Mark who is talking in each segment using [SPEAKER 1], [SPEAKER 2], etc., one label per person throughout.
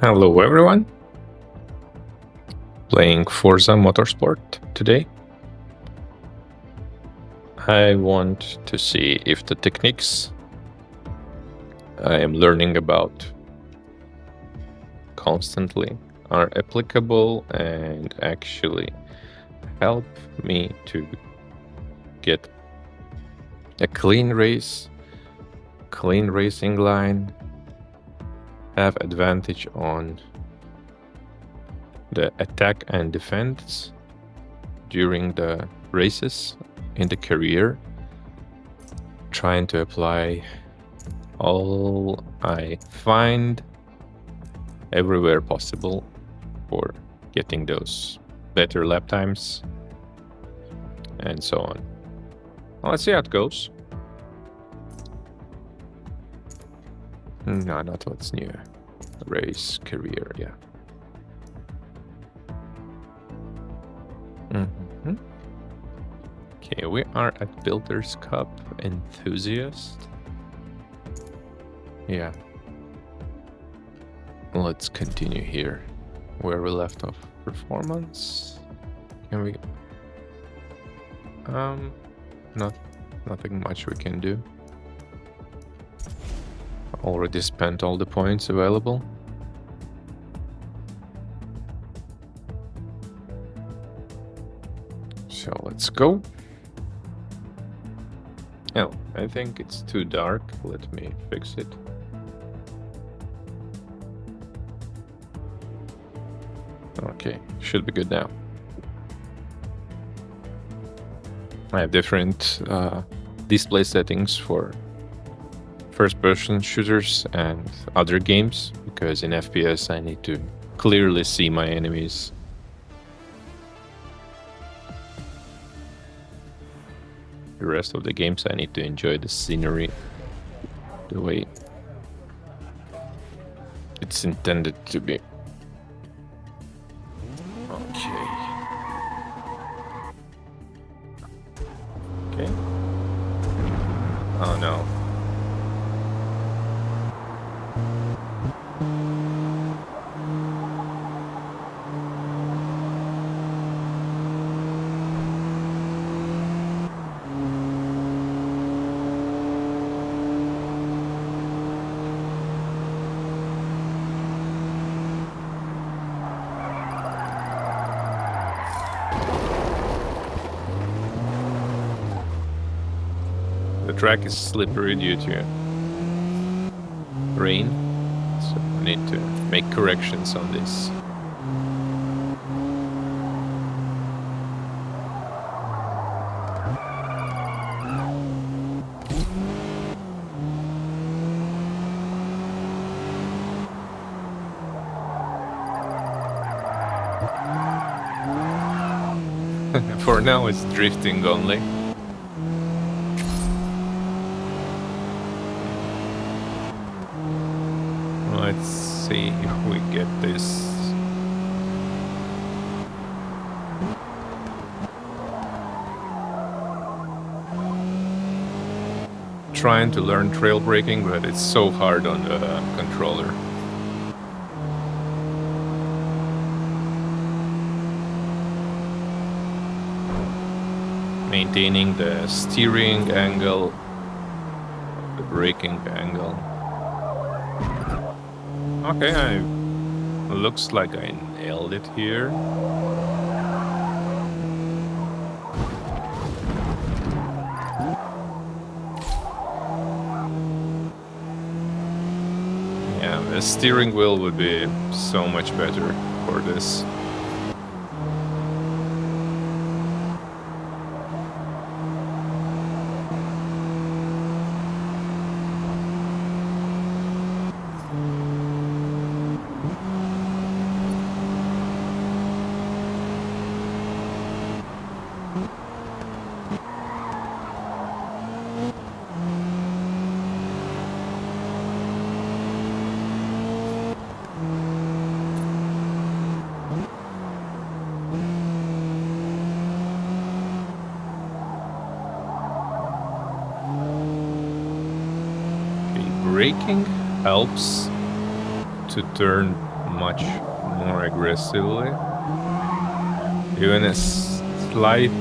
[SPEAKER 1] Hello everyone, playing Forza Motorsport today. I want to see if the techniques I am learning about constantly are applicable and actually help me to get a clean race, clean racing line, have advantage on the attack and defense during the races in the career, trying to apply all I find everywhere possible for getting those better lap times and so on. Well, let's see how it goes. No, not what's new. Race career, yeah. Okay, we are at Builders Cup Enthusiast. Yeah. Let's continue here where we left off. Performance. Can we? Nothing much we can do. Already spent all the points available. So let's go. Oh, I think it's too dark. Let me fix it. Okay, should be good now. I have different display settings for first-person shooters and other games, because in FPS I need to clearly see my enemies. The rest of the games I need to enjoy the scenery the way it's intended to be. Okay. Okay. Oh no. The track is slippery due to rain, so I need to make corrections on this. For now it's drifting only. Let's see if we get this. Trying to learn trail braking, but it's so hard on the controller. Maintaining the steering angle, the braking angle. Okay, looks like I nailed it here. Yeah, the steering wheel would be so much better for this. Braking helps to turn much more aggressively. Even a slight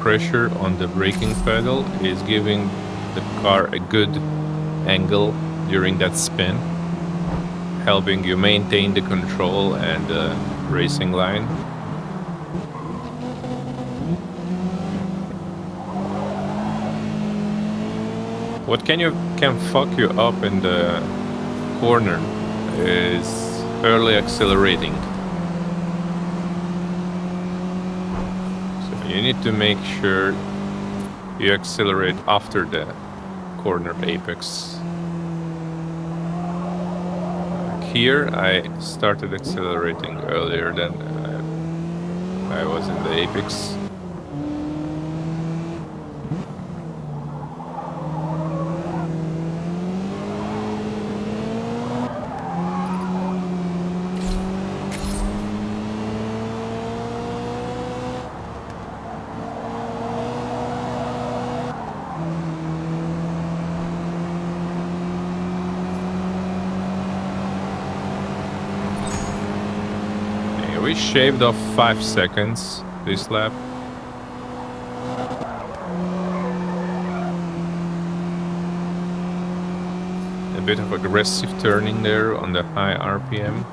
[SPEAKER 1] pressure on the braking pedal is giving the car a good angle during that spin, helping you maintain the control and the racing line. What can fuck you up in the corner is early accelerating. So you need to make sure you accelerate after the corner apex. Here I started accelerating earlier than I was in the apex. We shaved off 5 seconds this lap. A bit of aggressive turning there on the high RPM.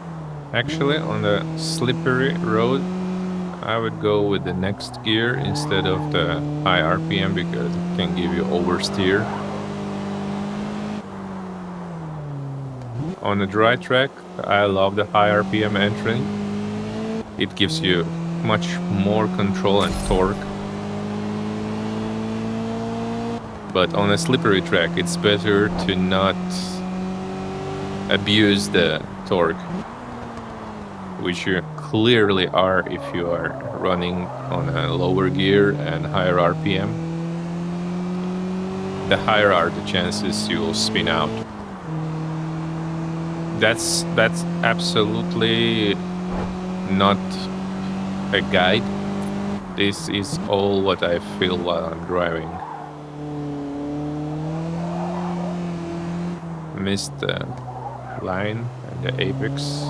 [SPEAKER 1] Actually, on the slippery road, I would go with the next gear instead of the high RPM because it can give you oversteer. On the dry track, I love the high RPM entry. It gives you much more control and torque. But on a slippery track, it's better to not abuse the torque, which you clearly are if you are running on a lower gear and higher RPM. The higher are the chances you will spin out. That's absolutely not a guide. This is all what I feel while I'm driving. Missed the line and the apex.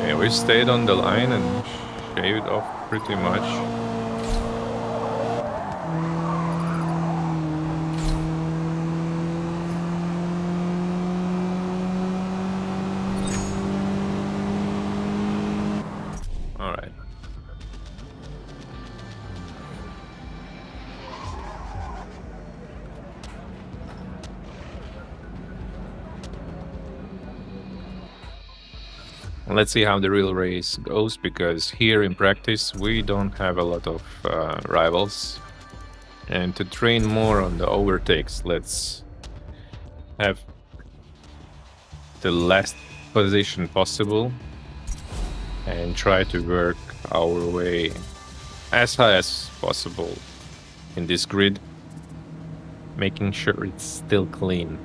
[SPEAKER 1] Yeah, we stayed on the line and shaved off pretty much. All right. Let's see how the real race goes, because here in practice we don't have a lot of rivals. And to train more on the overtakes, let's have the last position possible and try to work our way as high as possible in this grid, making sure it's still clean.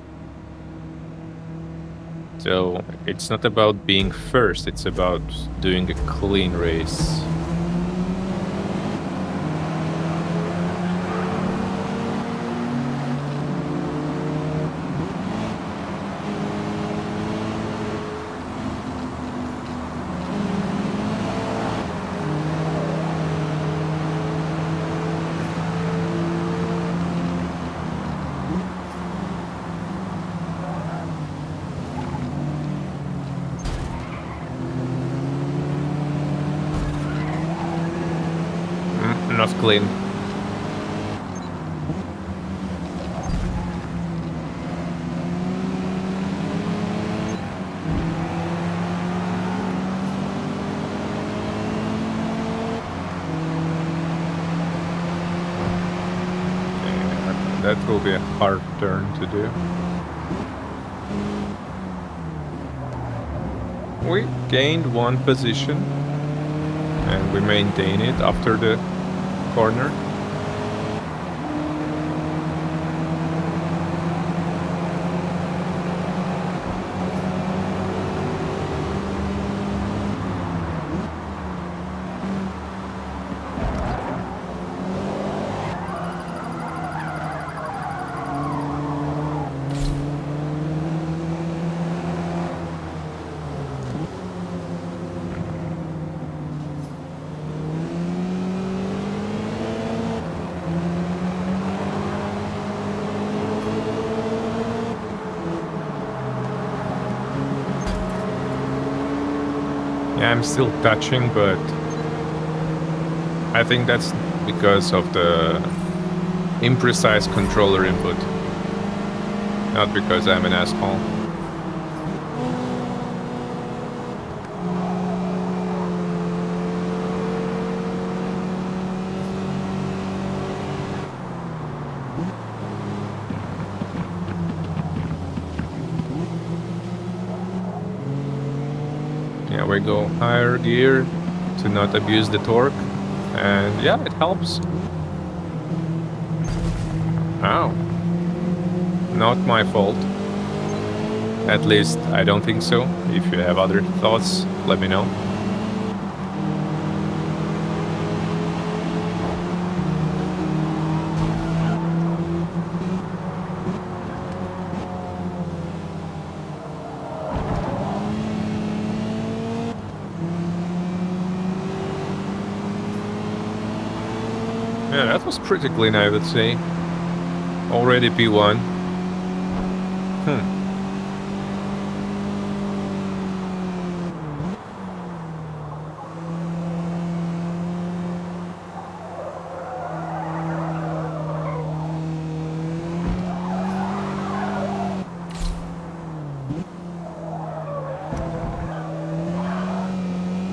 [SPEAKER 1] So it's not about being first, it's about doing a clean race. Not clean. That will be a hard turn to do. We gained 1 position and we maintain it after the corner. I'm still touching, but I think that's because of the imprecise controller input, not because I'm an asshole. Yeah, we go higher gear to not abuse the torque, and yeah, it helps. Oh, not my fault. At least I don't think so. If you have other thoughts, let me know. Yeah, that was pretty clean, I would say. Already P1.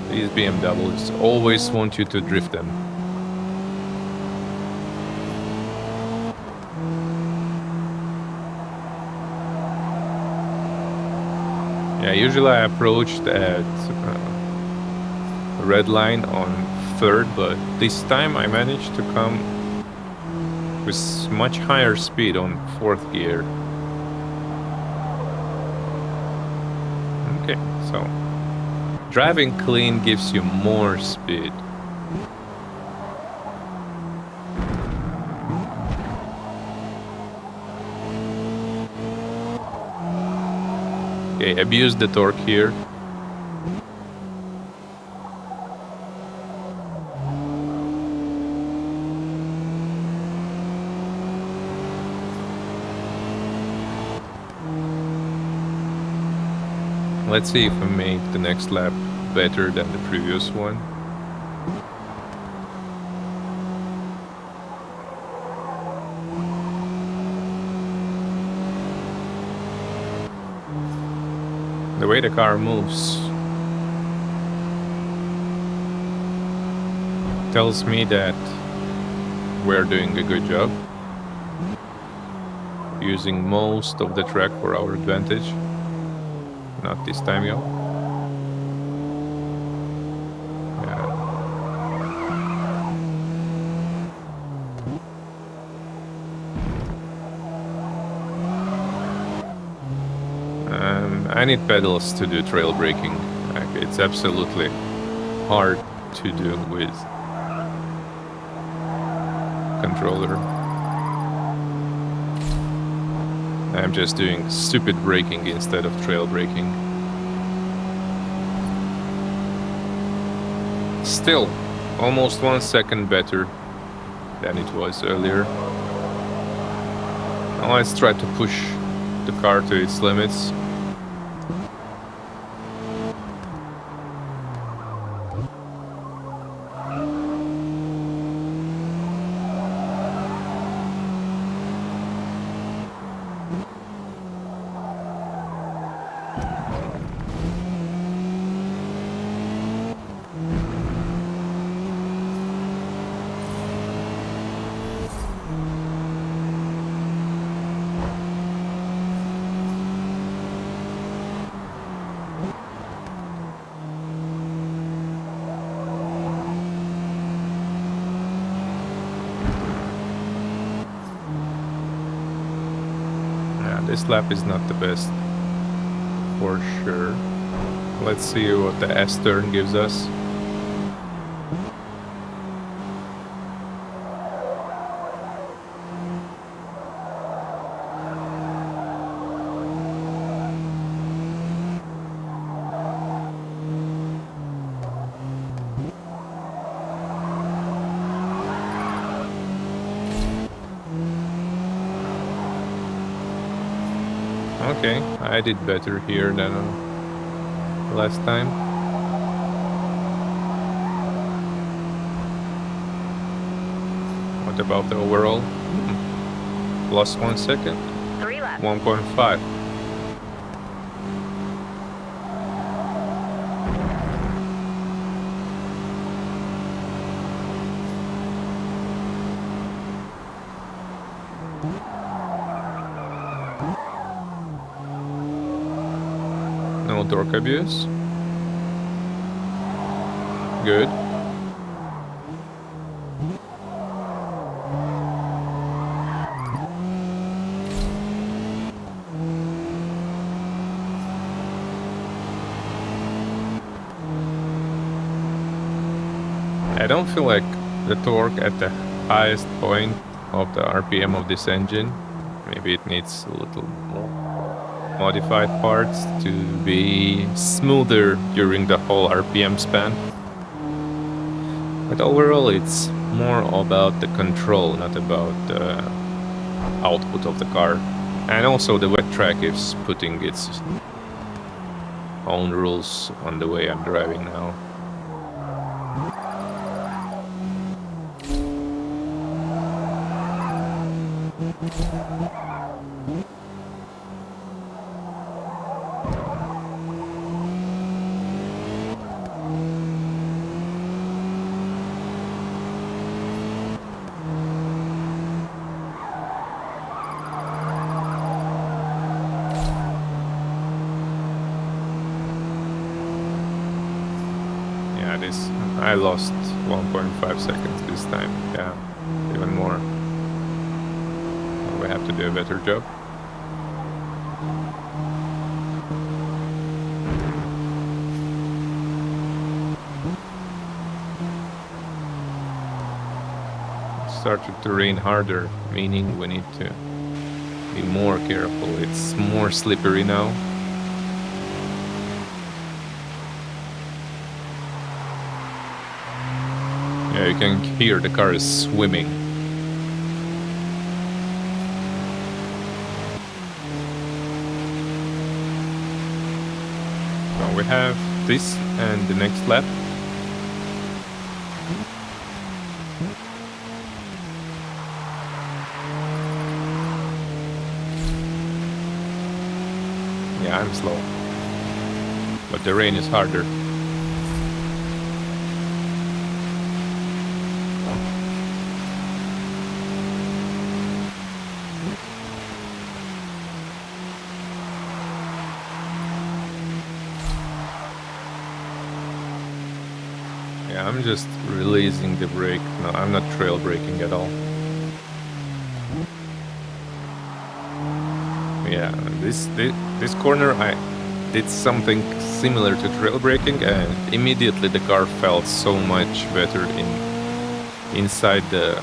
[SPEAKER 1] These BMWs always want you to drift them. Yeah, usually I approached at red line on third, but this time I managed to come with much higher speed on fourth gear. Okay, so driving clean gives you more speed. Okay, abuse the torque here. Let's see if we make the next lap better than the previous one. The way the car moves tells me that we're doing a good job, using most of the track for our advantage. Not this time, yo. Yeah. I need pedals to do trail braking. Like, it's absolutely hard to do with controller. I'm just doing stupid braking instead of trail braking. Still, almost 1 second better than it was earlier. Now let's try to push the car to its limits. This lap is not the best, for sure. Let's see what the S-turn gives us. Okay, I did better here than last time. about the overall. Plus 1 second.
[SPEAKER 2] 3 left.
[SPEAKER 1] 1.5. No torque abuse. Good. I don't feel like the torque at the highest point of the RPM of this engine. Maybe it needs a little more modified parts to be smoother during the whole RPM span. But overall, it's more about the control, not about the output of the car. And also the wet track is putting its own rules on the way I'm driving now. Yeah, I lost 1.5 seconds this time. Yeah, even more. We have to do a better job. It started to rain harder, meaning we need to be more careful. It's more slippery now. Yeah, you can hear the car is swimming. So we have this and the next lap. Yeah, I'm slow. But the rain is harder. Yeah, I'm just releasing the brake. No, I'm not trail braking at all. Yeah, this corner I did something similar to trail braking, and immediately the car felt so much better inside the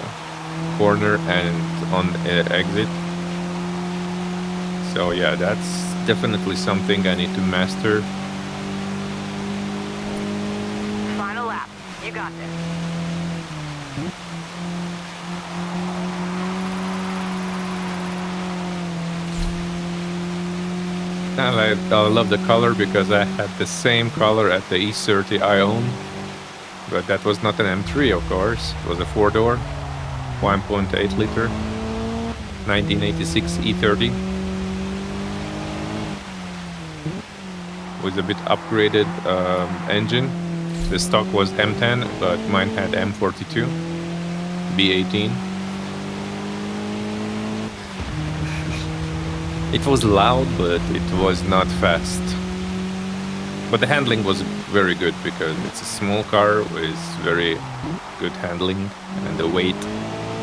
[SPEAKER 1] corner and on the exit. So yeah, that's definitely something I need to master.
[SPEAKER 2] Final lap. You got this.
[SPEAKER 1] And I love the color because I had the same color at the E30 I own, but that was not an M3, of course. It was a 4-door, 1.8 liter, 1986 E30 with a bit upgraded engine. The stock was M10, but mine had M42, B18. It was loud, but it was not fast. But the handling was very good because it's a small car with very good handling, and the weight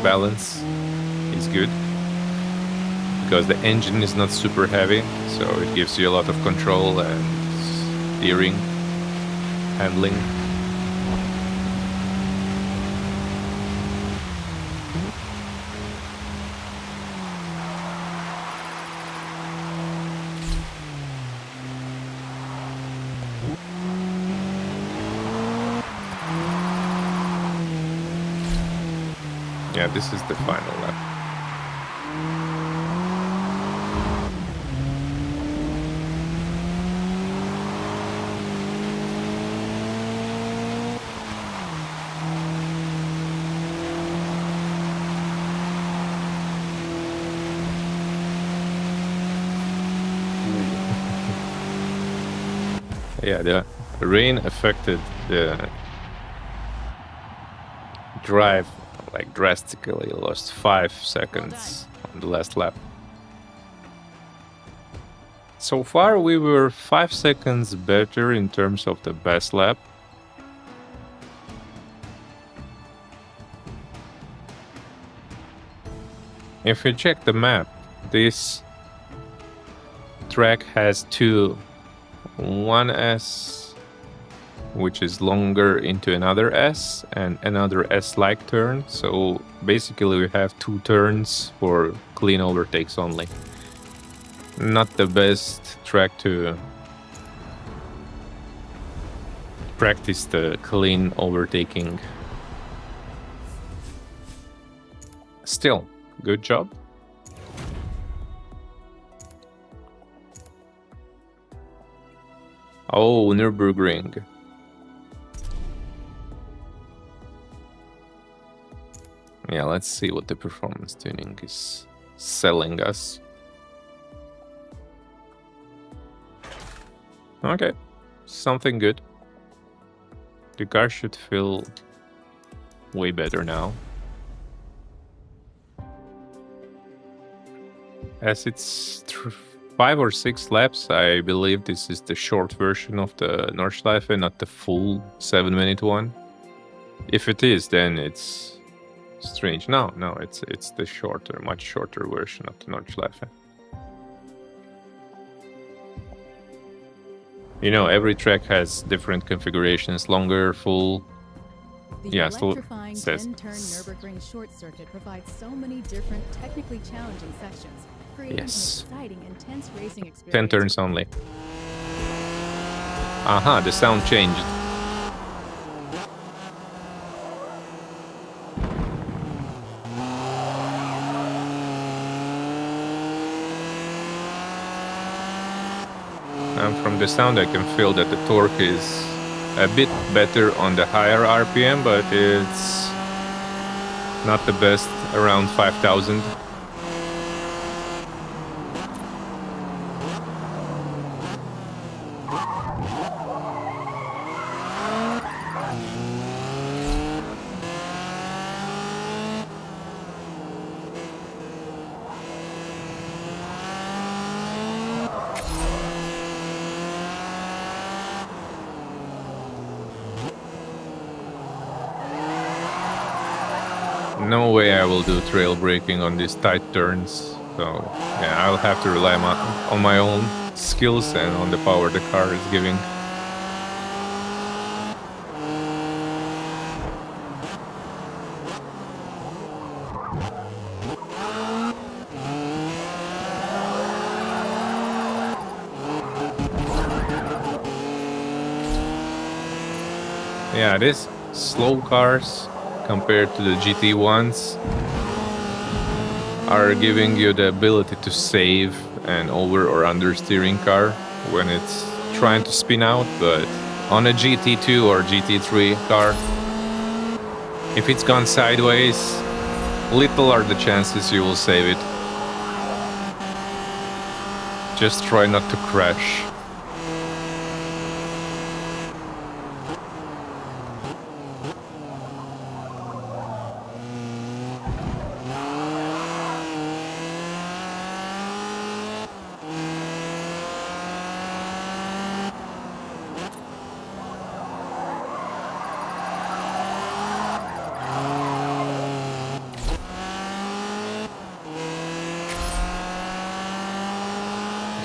[SPEAKER 1] balance is good because the engine is not super heavy, so it gives you a lot of control and steering, handling. Yeah, this is the final lap. Yeah, the rain affected the drive like drastically. Lost 5 seconds on the last lap. So far, we were 5 seconds better in terms of the best lap. If you check the map, this track has one S, which is longer into another S, and another S-like turn. So basically we have 2 turns for clean overtakes only. Not the best track to practice the clean overtaking. Still, good job. Oh, Nürburgring. Yeah, let's see what the performance tuning is selling us. Okay, something good. The car should feel way better now. As it's 5 or 6 laps, I believe this is the short version of the Nordschleife, not the full 7-minute one. If it is, then it's strange. No, it's the shorter, much shorter version of the Nordschleife. You know, every track has different configurations, longer, full.
[SPEAKER 3] The electrifying 10-turn Nürburgring short circuit provides so many different, technically challenging sections, creating an exciting, intense racing experience.
[SPEAKER 1] 10 turns only. Aha, the sound changed. And from the sound I can feel that the torque is a bit better on the higher RPM, but it's not the best around 5,000. No way I will do trail braking on these tight turns, so yeah, I'll have to rely on my own skills and on the power the car is giving. Yeah, these slow cars compared to the GT ones are giving you the ability to save an over or understeering car when it's trying to spin out, but on a GT2 or GT3 car, if it's gone sideways, little are the chances you will save it. Just try not to crash.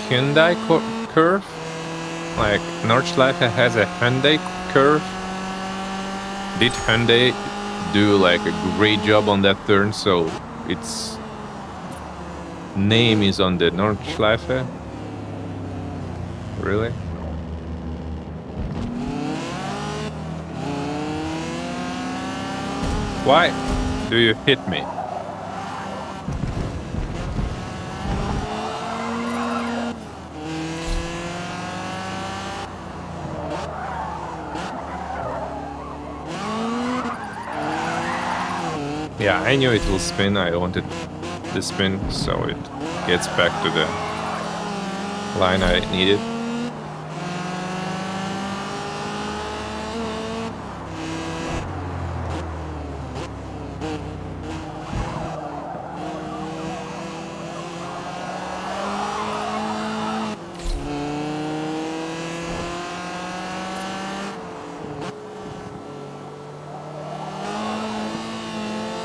[SPEAKER 1] Hyundai curve, like Nordschleife has a Hyundai curve. Did Hyundai do like a great job on that turn, so its name is on the Nordschleife? Really? Why do you hit me? Yeah, I knew it will spin. I wanted the spin, so it gets back to the line I needed.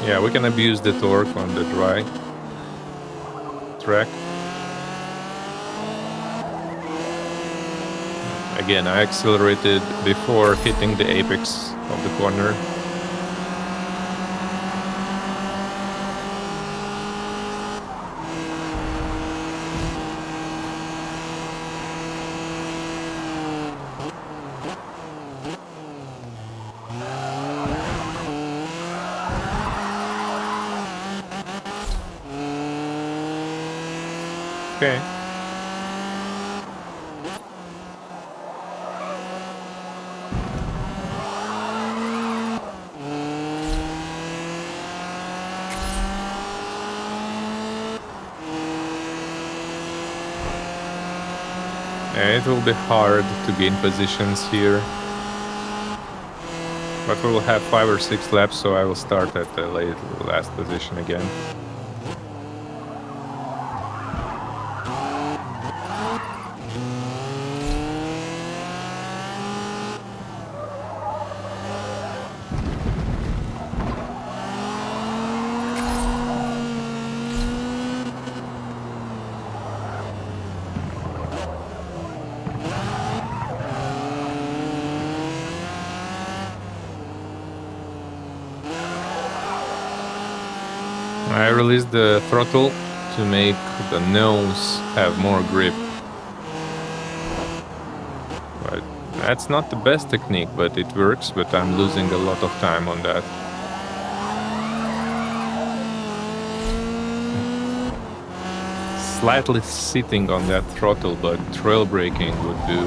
[SPEAKER 1] Yeah, we can abuse the torque on the dry track. Again, I accelerated before hitting the apex of the corner. Okay. It will be hard to gain positions here. But we will have 5 or 6 laps, so I will start at the last position again. I released the throttle to make the nose have more grip. But that's not the best technique, but it works, but I'm losing a lot of time on that. Slightly sitting on that throttle, but trail braking would do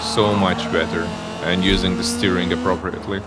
[SPEAKER 1] so much better, and using the steering appropriately.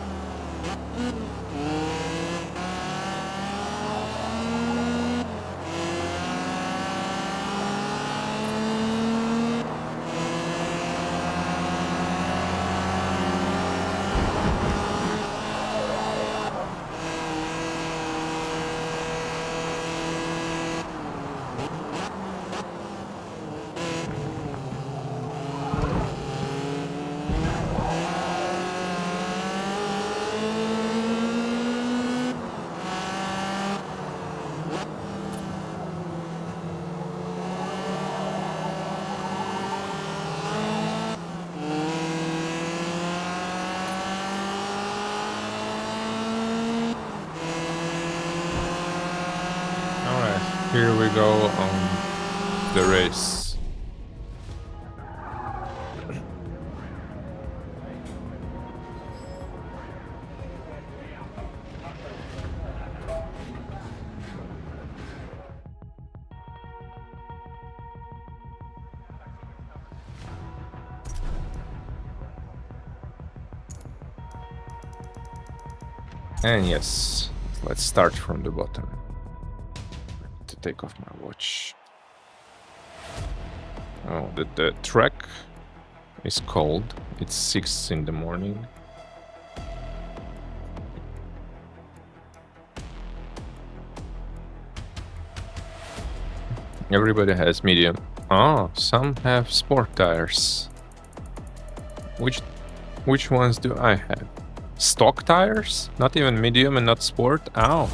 [SPEAKER 1] Here we go on the race. And yes, let's start from the bottom. To take off my watch. Oh, the track is cold. It's 6 in the morning. Everybody has medium. Oh, some have sport tires. Which ones do I have? Stock tires? Not even medium and not sport? Ow.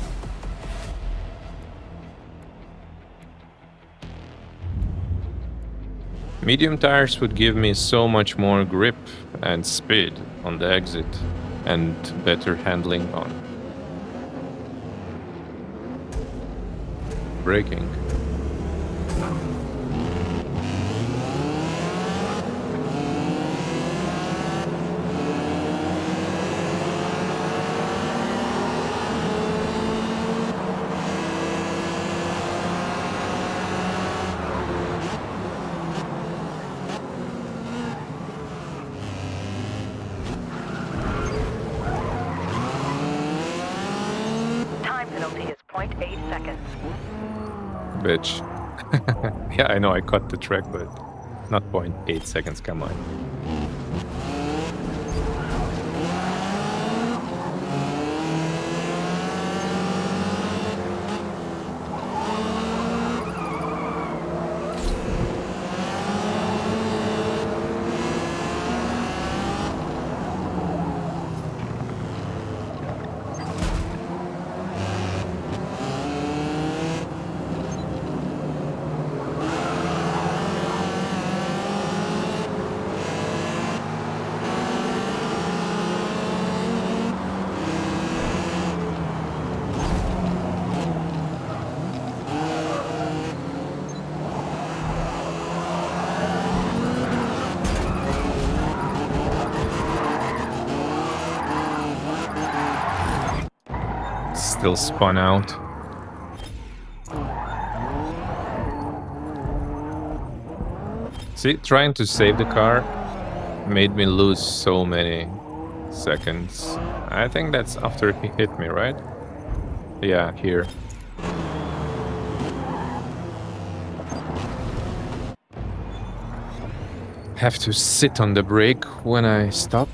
[SPEAKER 1] Medium tires would give me so much more grip and speed on the exit and better handling on braking. Bitch. Yeah, I know I cut the track, but not 0.8 seconds, come on. still spun out. See, trying to save the car made me lose so many seconds. I think that's after he hit me, right? Yeah, here. Have to sit on the brake when I stop.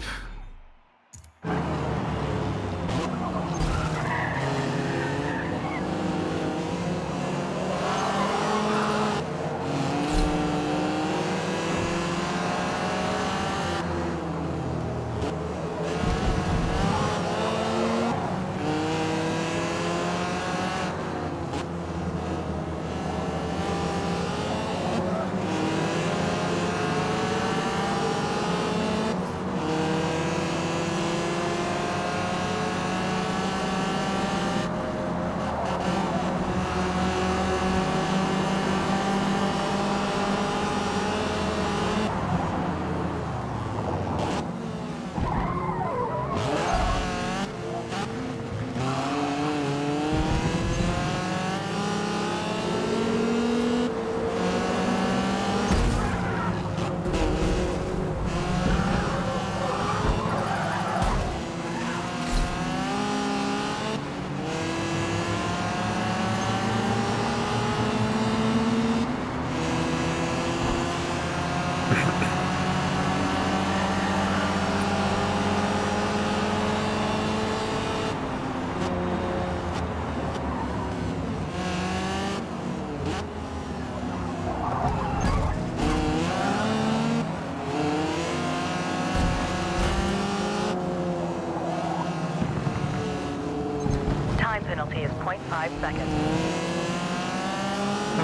[SPEAKER 2] Time penalty is 0.5 seconds.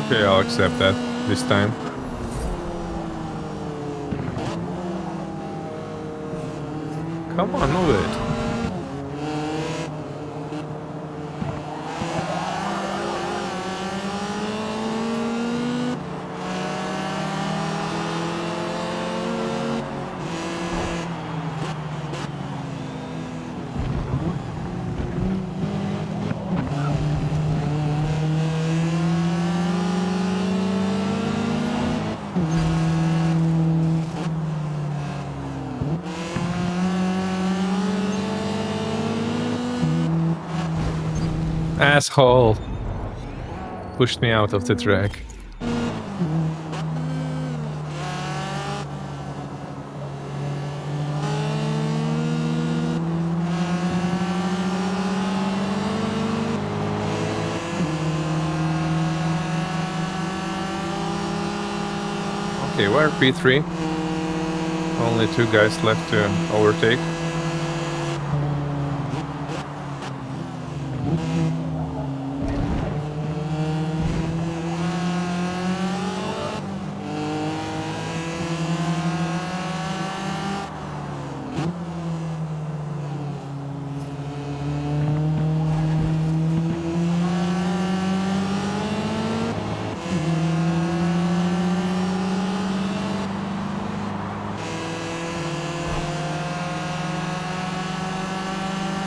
[SPEAKER 1] Okay, I'll accept that this time. Come on, move it. Asshole! Pushed me out of the track. Okay, we're P3. Only 2 guys left to overtake.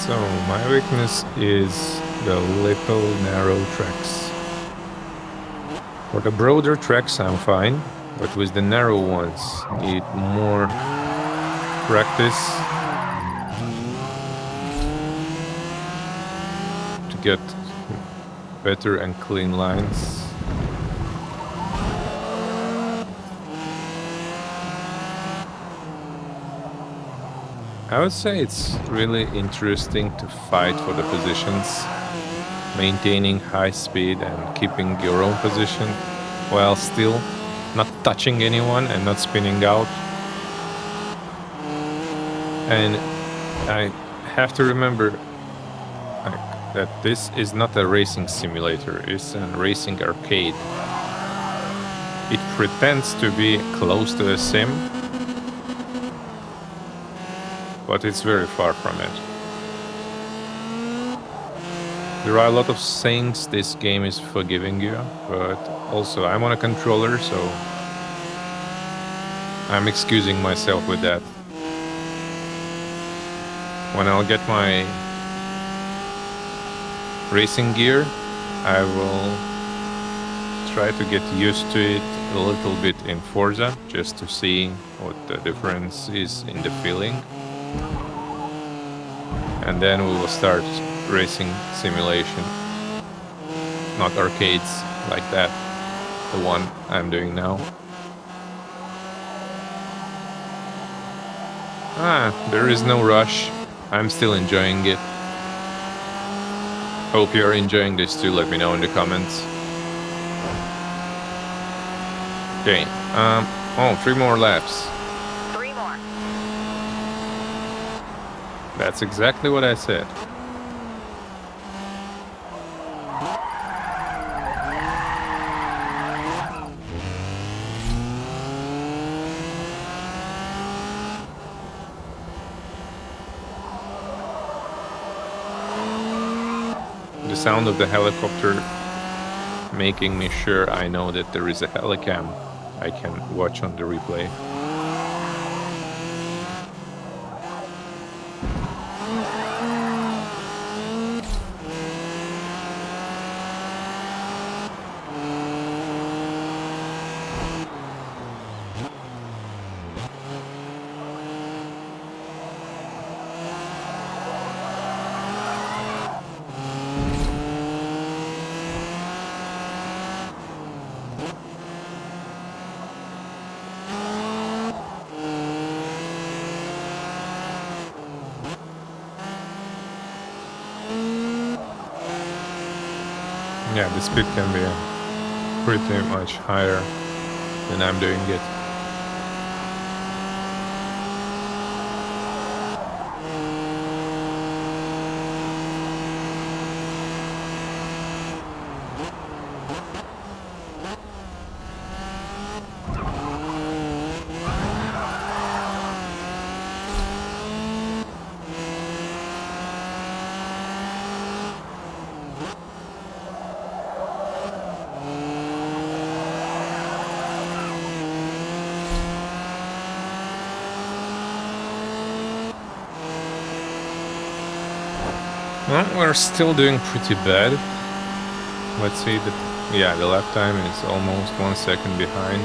[SPEAKER 1] So my weakness is the little narrow tracks. For the broader tracks I'm fine, but with the narrow ones need more practice to get better and clean lines. I would say it's really interesting to fight for the positions, maintaining high speed and keeping your own position while still not touching anyone and not spinning out. And I have to remember that this is not a racing simulator, it's a racing arcade. It pretends to be close to a sim, but it's very far from it. There are a lot of things this game is forgiving you, but also I'm on a controller, so I'm excusing myself with that. When I'll get my racing gear. I will try to get used to it a little bit in Forza, just to see what the difference is in the feeling. And then we will start racing simulation. Not arcades like that, the one I'm doing now. There is no rush. I'm still enjoying it. Hope you're enjoying this too. Let me know in the comments. Okay. 3 more laps.
[SPEAKER 2] 3 more.
[SPEAKER 1] That's exactly what I said. The sound of the helicopter making me sure I know that there is a helicam I can watch on the replay. Yeah, the speed can be pretty much higher than I'm doing it. Well, we're still doing pretty bad. Let's see yeah, the lap time is almost 1 second behind.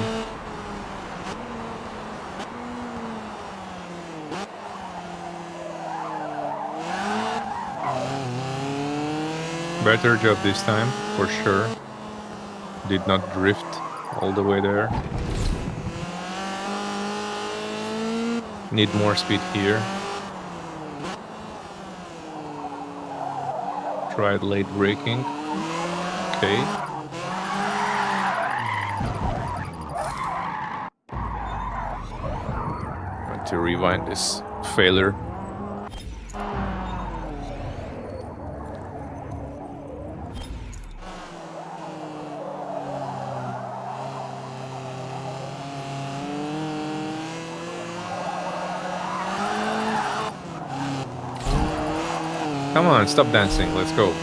[SPEAKER 1] Better job this time, for sure. Did not drift all the way there. Need more speed here. Tried late braking. Okay. Want to rewind this failure. Come on, stop dancing, let's go.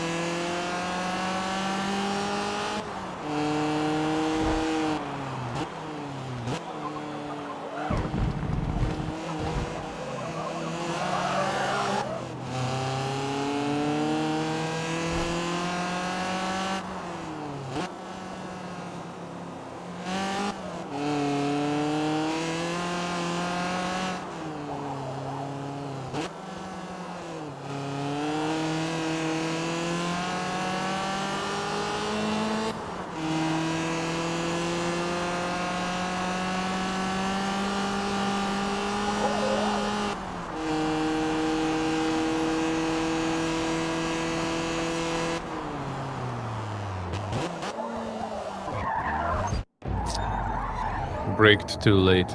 [SPEAKER 1] Braked too late.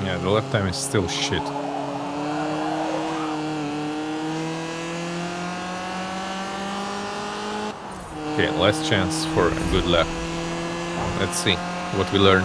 [SPEAKER 1] Yeah, the lap time is still shit. Okay, last chance for a good lap. Let's see what we learn.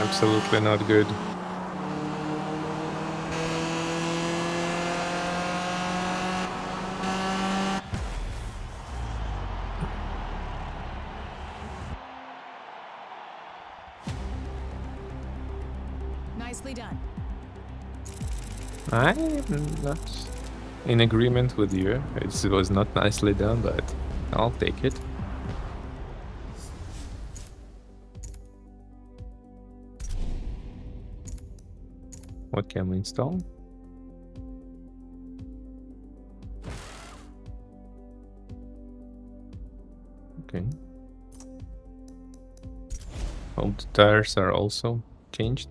[SPEAKER 1] absolutely not good.
[SPEAKER 3] Nicely done.
[SPEAKER 1] I'm not in agreement with you. It was not nicely done, but I'll take it. What can we install? Okay. All the tires are also changed.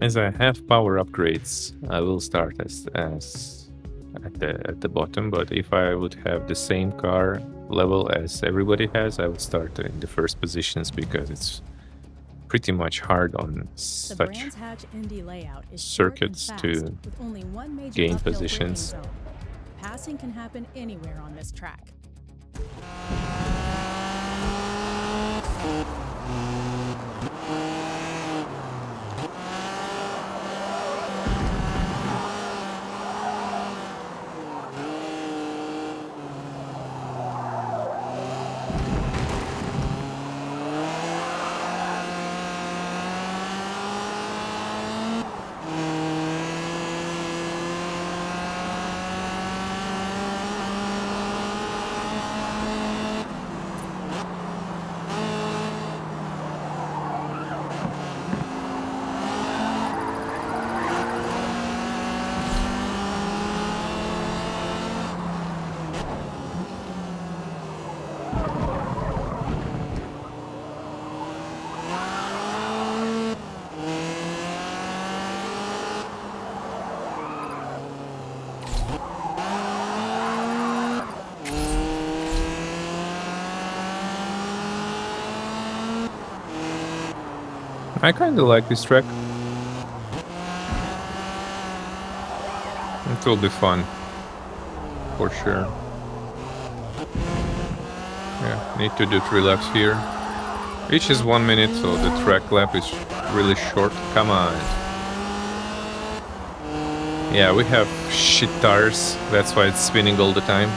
[SPEAKER 1] As I have power upgrades, I will start as at the bottom. But if I would have the same car level as everybody has, I would start in the first positions because it's pretty much hard on such circuits to gain positions.
[SPEAKER 3] Passing can happen anywhere on this track.
[SPEAKER 1] I kind of like this track. It will be fun, for sure. Yeah, need to do 3 laps here. Each is 1 minute, so the track lap is really short. Come on. Yeah, we have shit tires. That's why it's spinning all the time.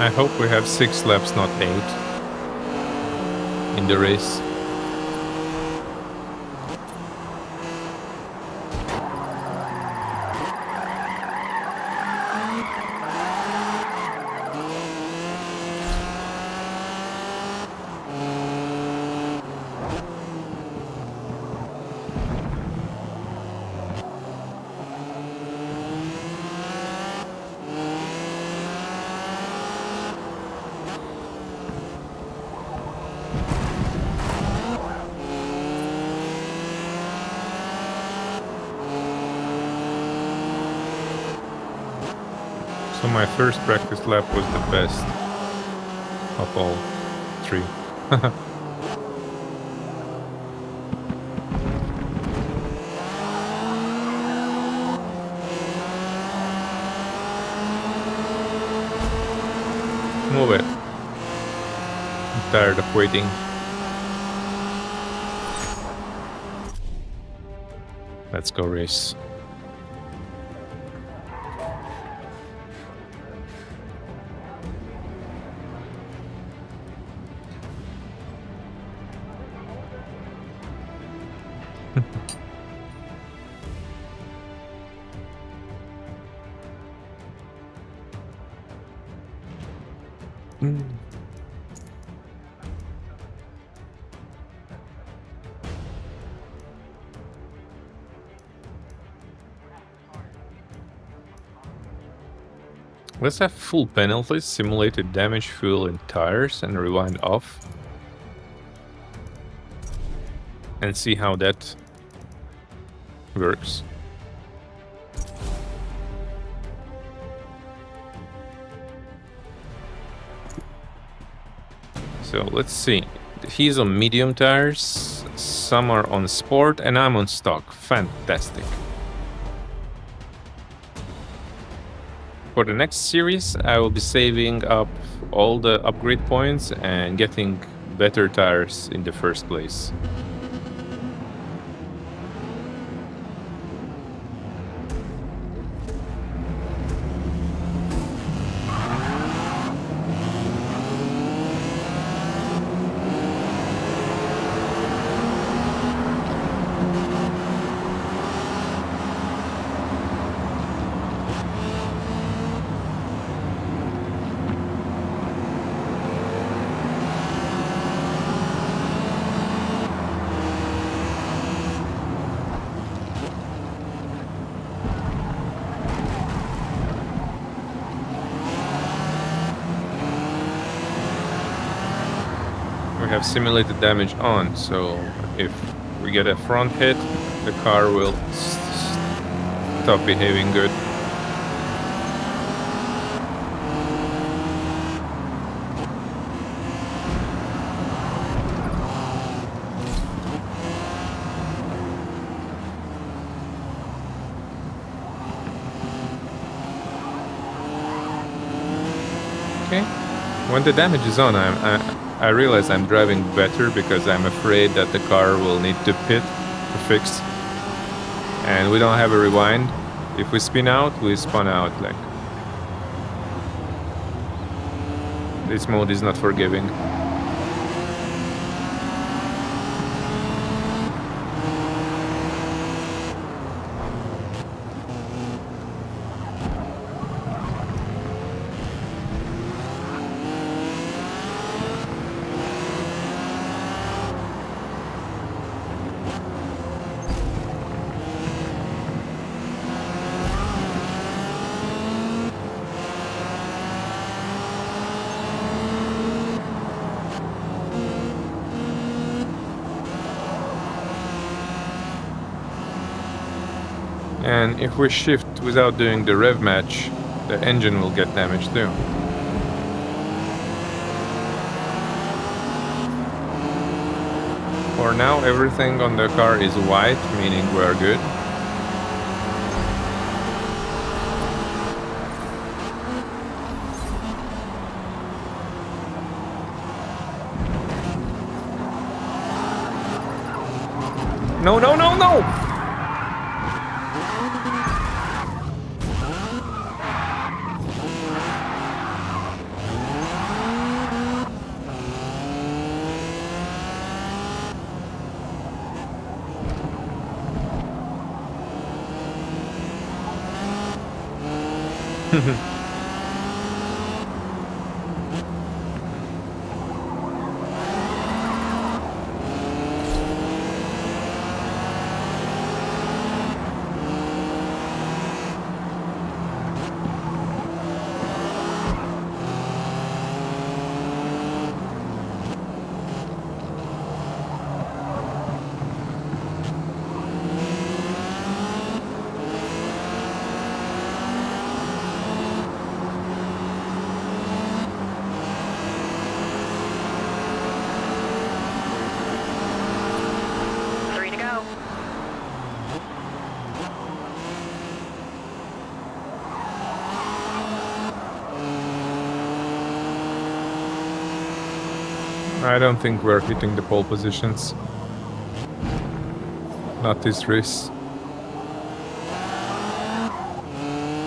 [SPEAKER 1] I hope we have 6 laps, not 8, in the race. So my first practice lap was the best of all 3. Move it. I'm tired of waiting. Let's go race. Let's have full penalties, simulated damage, fuel, and tires, and rewind off. And see how that works. So let's see. He's on medium tires, some are on sport, and I'm on stock. Fantastic. For the next series, I will be saving up all the upgrade points and getting better tires in the first place. We have simulated damage on, so if we get a front hit, the car will stop behaving good. Okay, when the damage is on, I realize I'm driving better because I'm afraid that the car will need to pit to fix. And we don't have a rewind. If we spin out, we spun out. Like, this mode is not forgiving. And if we shift without doing the rev match, the engine will get damaged too. For now, everything on the car is white, meaning we are good. No, no, no, no! I don't think we're hitting the pole positions. Not this race.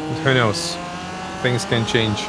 [SPEAKER 1] But who knows? Things can change.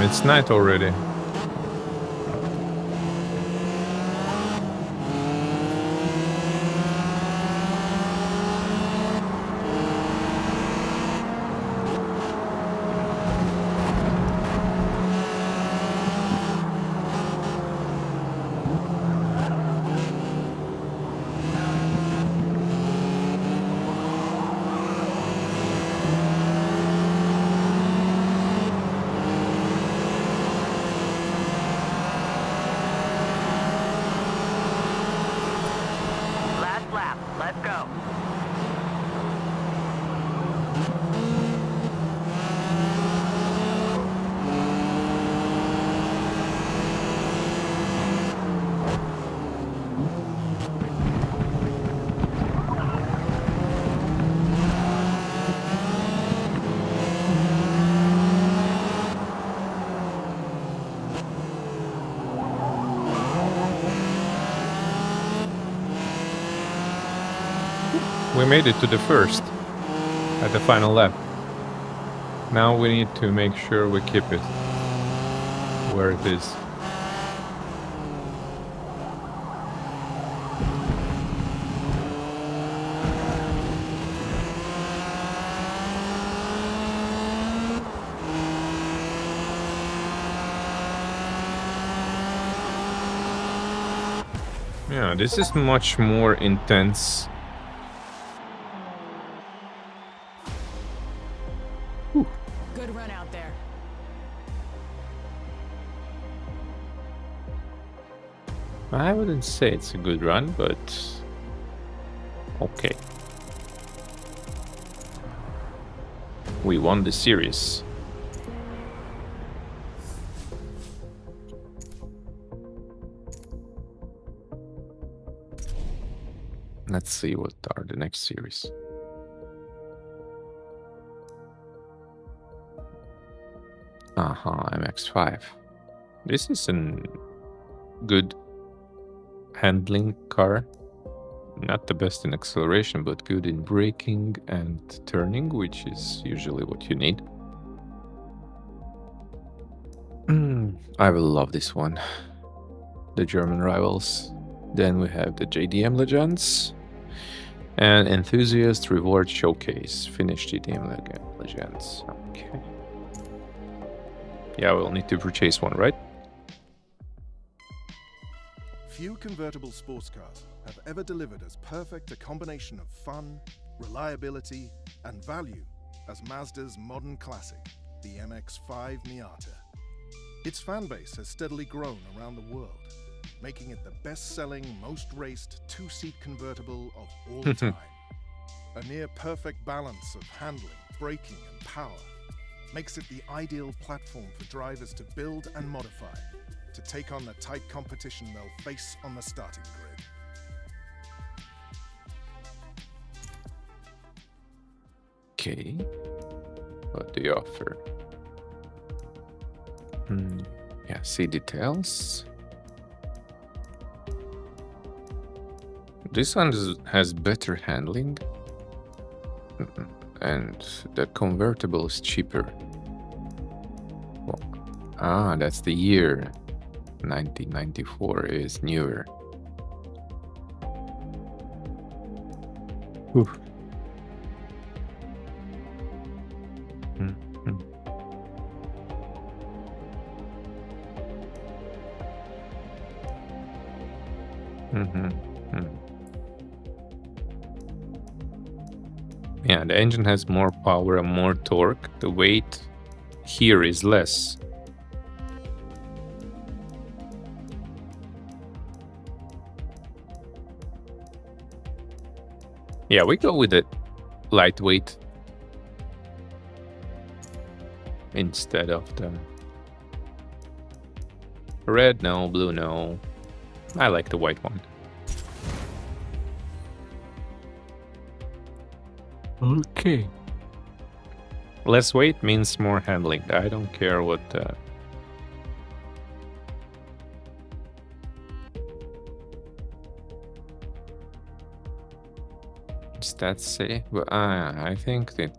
[SPEAKER 1] It's night already.
[SPEAKER 2] Last lap. Let's go.
[SPEAKER 1] We made it to the first at the final lap. Now we need to make sure we keep it where it is. Yeah, this is much more intense.
[SPEAKER 3] Good run out there.
[SPEAKER 1] I wouldn't say it's a good run, but okay. We won the series. Let's see what are the next series. MX5. This is a good handling car. Not the best in acceleration, but good in braking and turning, which is usually what you need. I will love this one. The German rivals. Then we have the JDM Legends. And Enthusiast Reward Showcase. Finish JDM Legends. Okay. Yeah, we'll need to purchase one, right?
[SPEAKER 4] Few convertible sports cars have ever delivered as perfect a combination of fun, reliability, and value as Mazda's modern classic, the MX-5 Miata. Its fan base has steadily grown around the world, making it the best-selling, most raced two-seat convertible of all time. A near-perfect balance of handling, braking, and power makes it the ideal platform for drivers to build and modify to take on the tight competition they'll face on the starting grid.
[SPEAKER 1] Okay. What do you offer? Yeah, see details. This one has better handling. And the convertible is cheaper. Well, that's the year. 1994 is newer. Oof. Yeah, the engine has more power and more torque. The weight here is less. Yeah, we go with it lightweight instead of the red, no, blue, no. I like the white one. Okay. Less weight means more handling. I don't care what stats say. But I think that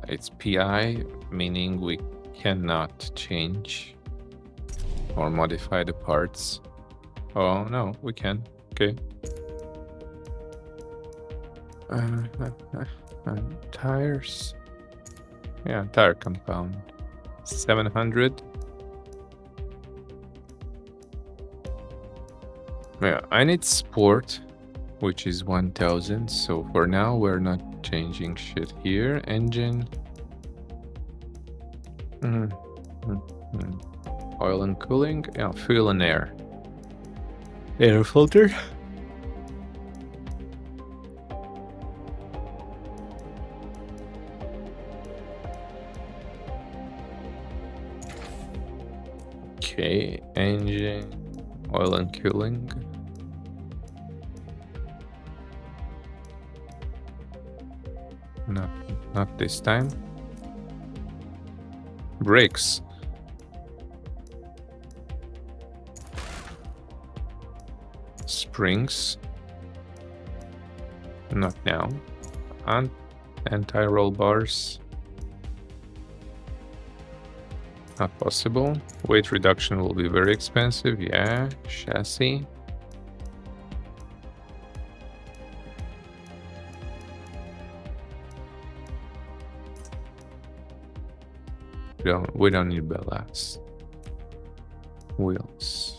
[SPEAKER 1] it's PI, meaning we cannot change or modify the parts. Oh, no, we can. Okay. Tires. Yeah, tire compound. 700. Yeah, I need sport, which is 1000. So for now, we're not changing shit here. Engine. Oil and cooling. Yeah, fuel and air. Air filter. Okay, engine, oil and cooling. Not this time. Brakes. Springs. Not now. And anti-roll bars. Not possible. Weight reduction will be very expensive. Yeah. Chassis. We don't need ballast. Wheels.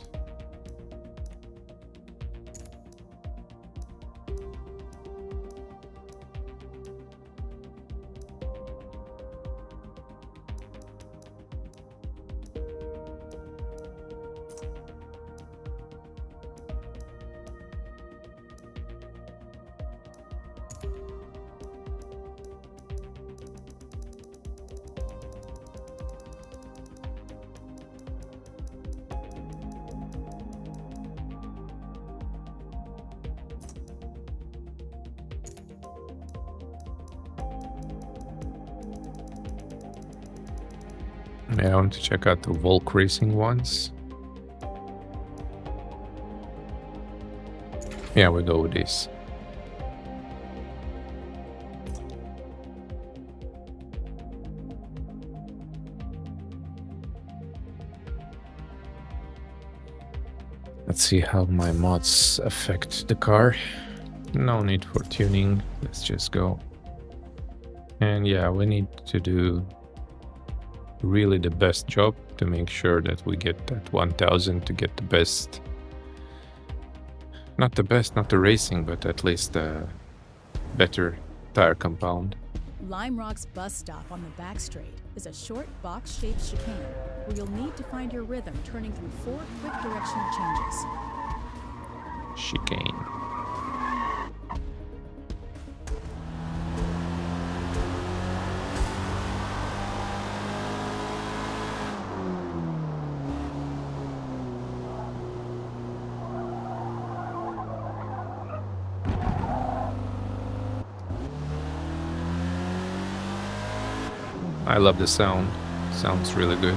[SPEAKER 1] Yeah, I want to check out the Volk Racing ones. Yeah, we go with this. Let's see how my mods affect the car. No need for tuning. Let's just go. And yeah, we need to do really the best job to make sure that we get that 1000 to get the best. Not the best, not the racing, but at least a better tire compound.
[SPEAKER 3] Lime Rock's bus stop on the back straight is a short box-shaped chicane where you'll need to find your rhythm turning through 4 quick directional changes.
[SPEAKER 1] Chicane. I love the sound. Sounds really good.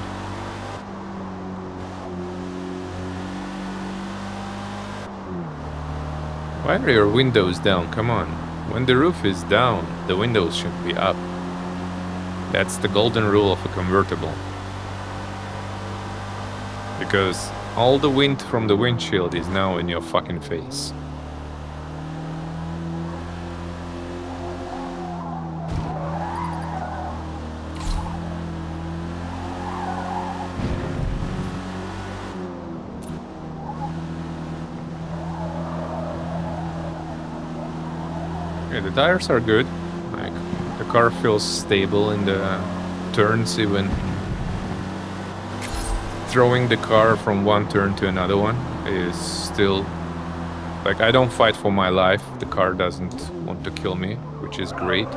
[SPEAKER 1] Why are your windows down? Come on. When the roof is down, the windows should be up. That's the golden rule of a convertible. Because all the wind from the windshield is now in your fucking face. Okay, the tires are good. Like, the car feels stable in the turns, even throwing the car from one turn to another one is still like, I don't fight for my life. The car doesn't want to kill me, which is great.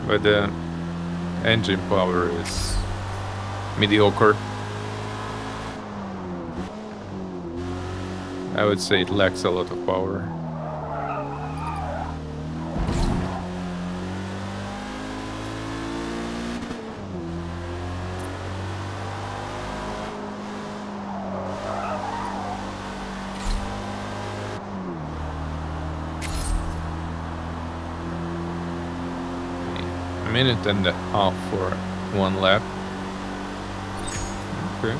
[SPEAKER 1] But the engine power is mediocre. I would say it lacks a lot of power. minute and a half for one lap. Okay.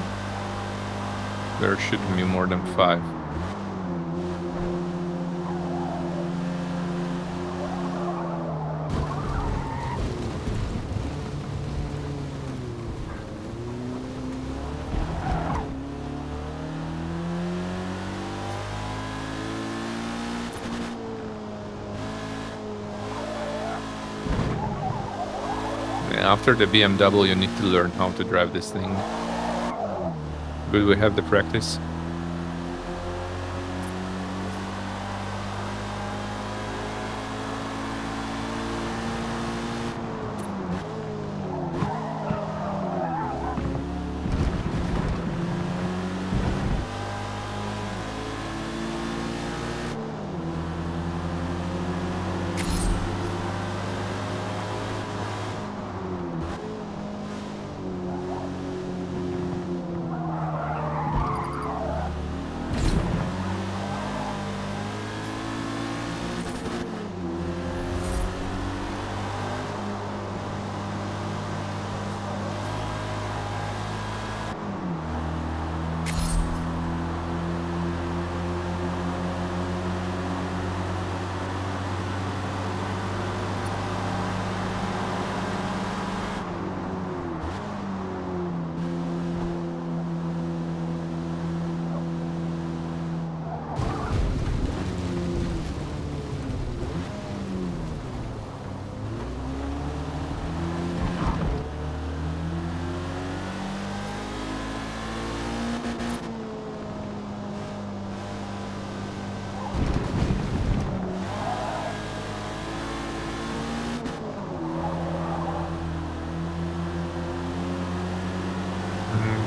[SPEAKER 1] There shouldn't be more than 5. After the BMW, you need to learn how to drive this thing. Will we have the practice?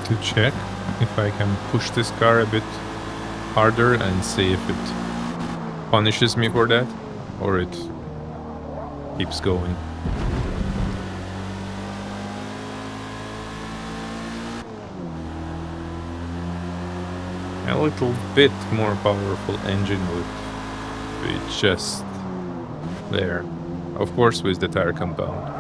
[SPEAKER 1] To check if I can push this car a bit harder and see if it punishes me for that or it keeps going. A little bit more powerful engine would be just there. Of course with the tire compound.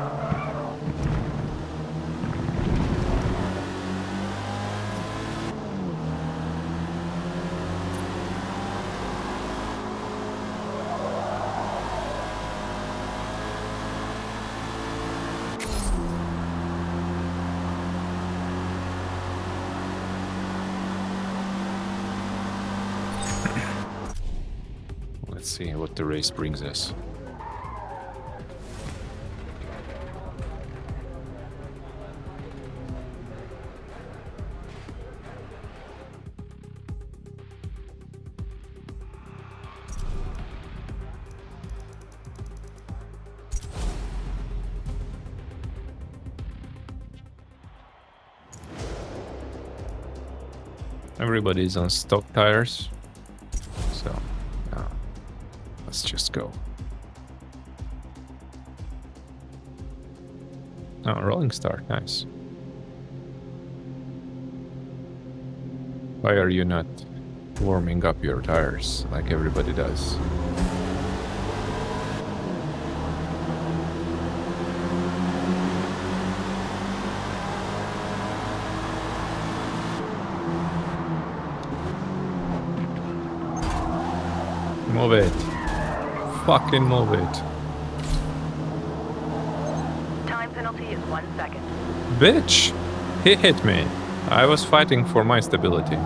[SPEAKER 1] Let's see what the race brings us. Everybody's on stock tires, so let's just go. Oh, rolling start, nice. Why are you not warming up your tires like everybody does? Move it. Fucking move it.
[SPEAKER 2] Time penalty is 1 second.
[SPEAKER 1] Bitch! He hit me. I was fighting for my stability.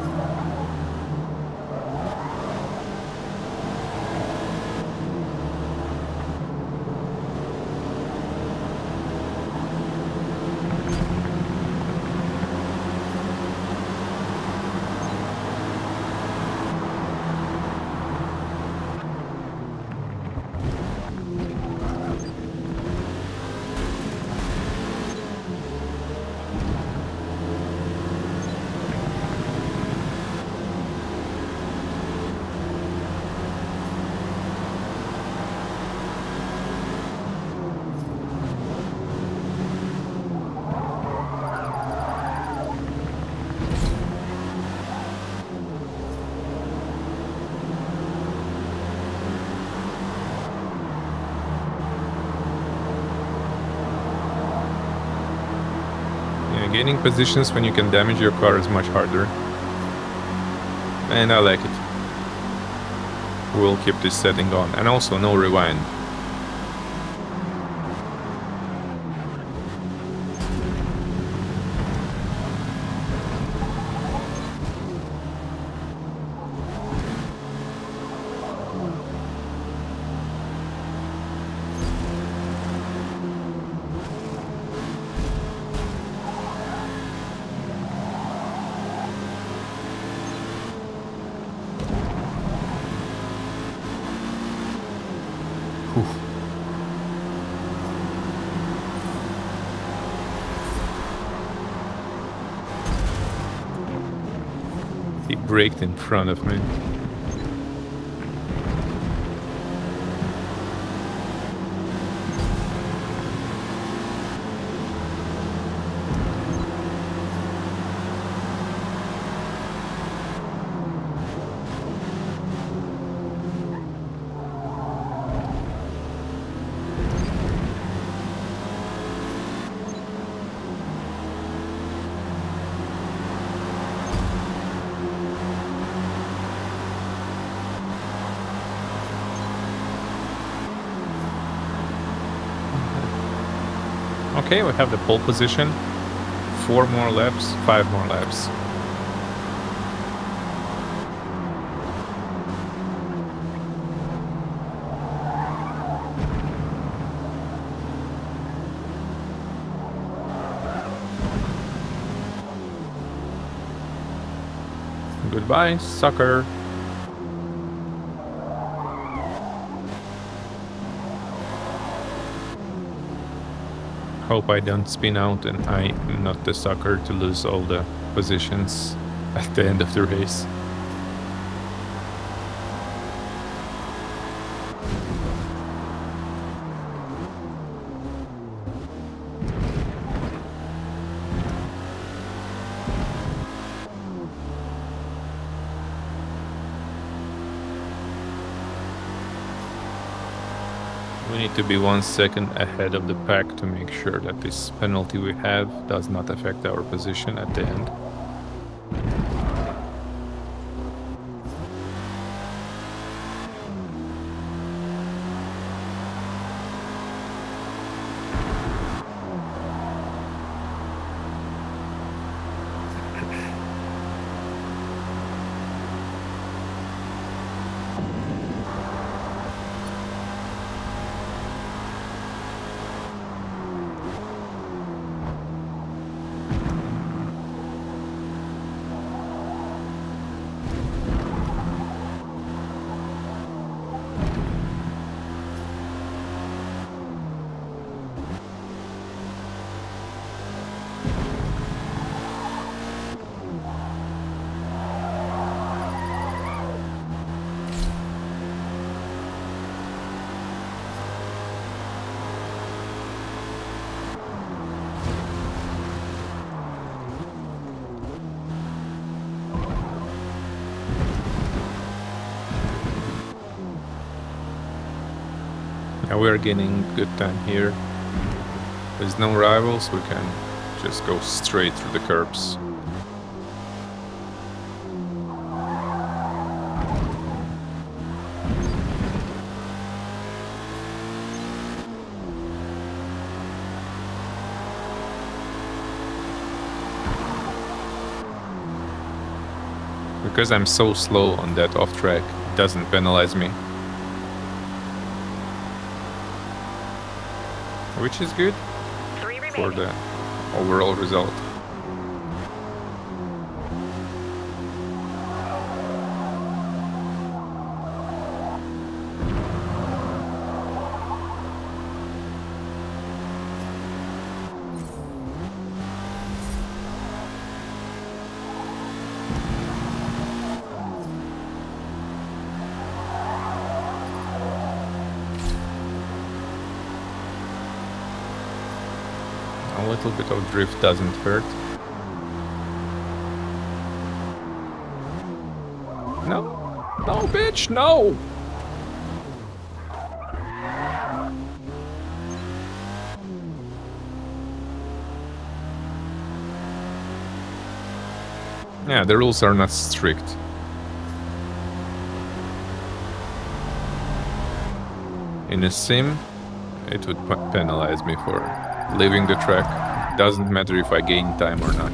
[SPEAKER 1] Gaining positions when you can damage your car is much harder. And I like it. We'll keep this setting on. And also no rewind. He braked in front of me. Okay, we have the pole position. 4 more laps, 5 more laps. Goodbye, sucker. Hope I don't spin out and I'm not the sucker to lose all the positions at the end of the race. We need to be 1 second ahead of the pack to make sure that this penalty we have does not affect our position at the end. Now we're getting good time here. There's no rivals, we can just go straight through the curbs. Because I'm so slow on that off track, it doesn't penalize me. Which is good for the overall result. A little bit of drift doesn't hurt. No, no, bitch, no! Yeah, the rules are not strict. In a sim, it would penalize me for leaving the track. Doesn't matter if I gain time or not.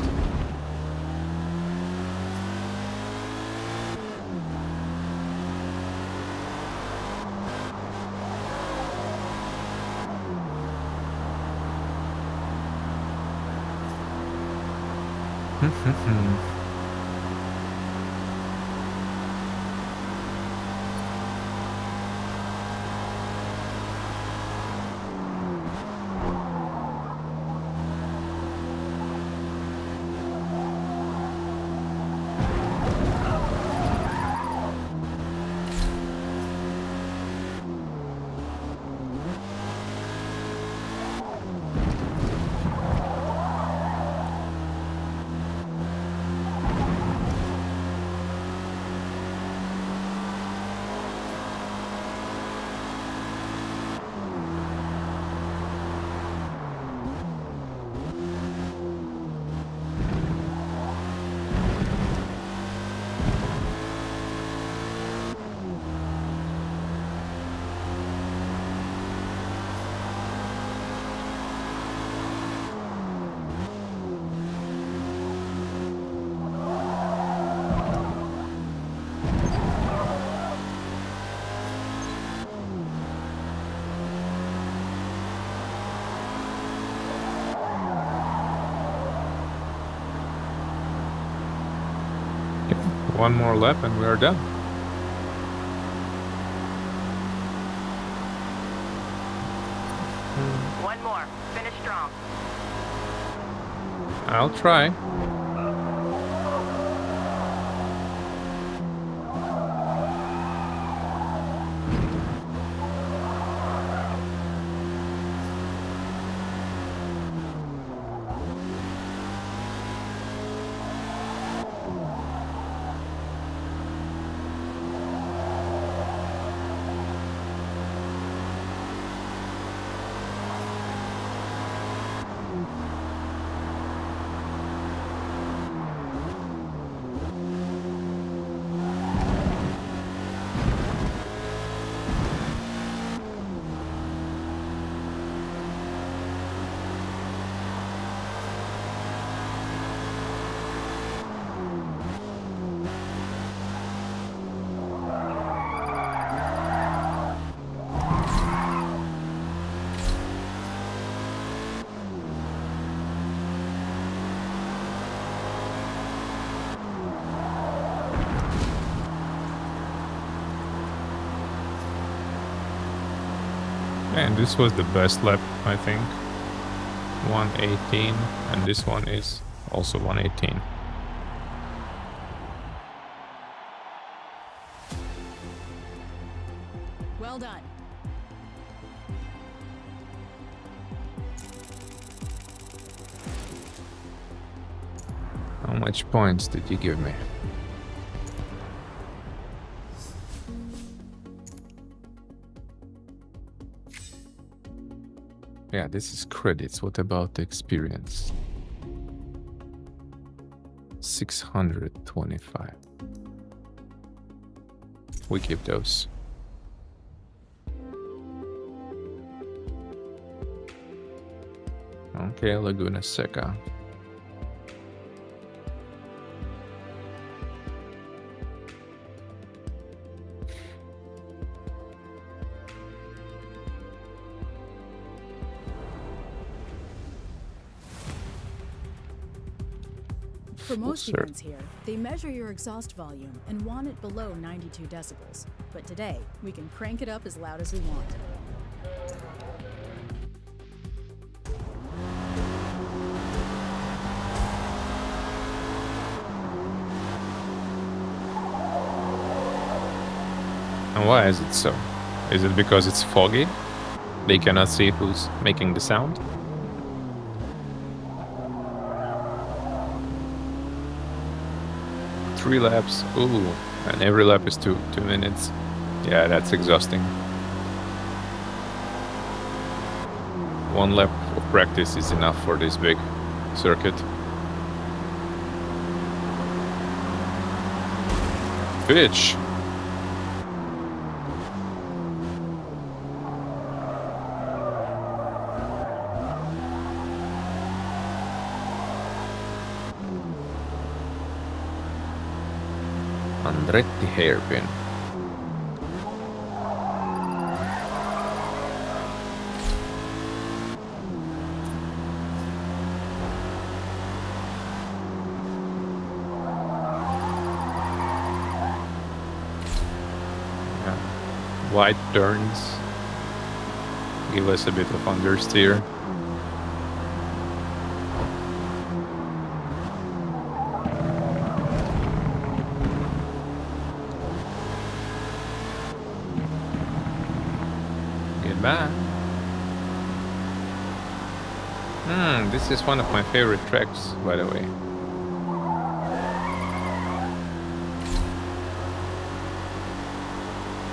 [SPEAKER 1] One more lap and we are done.
[SPEAKER 2] One more. Finish strong.
[SPEAKER 1] I'll try. And this was the best lap, I think. 118, and this one is also 118.
[SPEAKER 3] Well done.
[SPEAKER 1] How much points did you give me? Yeah, this is credits. What about the experience? 625. We keep those. Okay, Laguna Seca.
[SPEAKER 3] For most events here, they measure your exhaust volume and want it below 92 decibels. But today, we can crank it up as loud as we want.
[SPEAKER 1] And why is it so? Is it because it's foggy? They cannot see who's making the sound? Three laps. Ooh, and every lap is two minutes. Yeah, that's exhausting. One lap of practice is enough for this big circuit. bitch. Andretti hairpin. Wide turns give us a bit of understeer. Get back. This is one of my favorite tracks, by the way.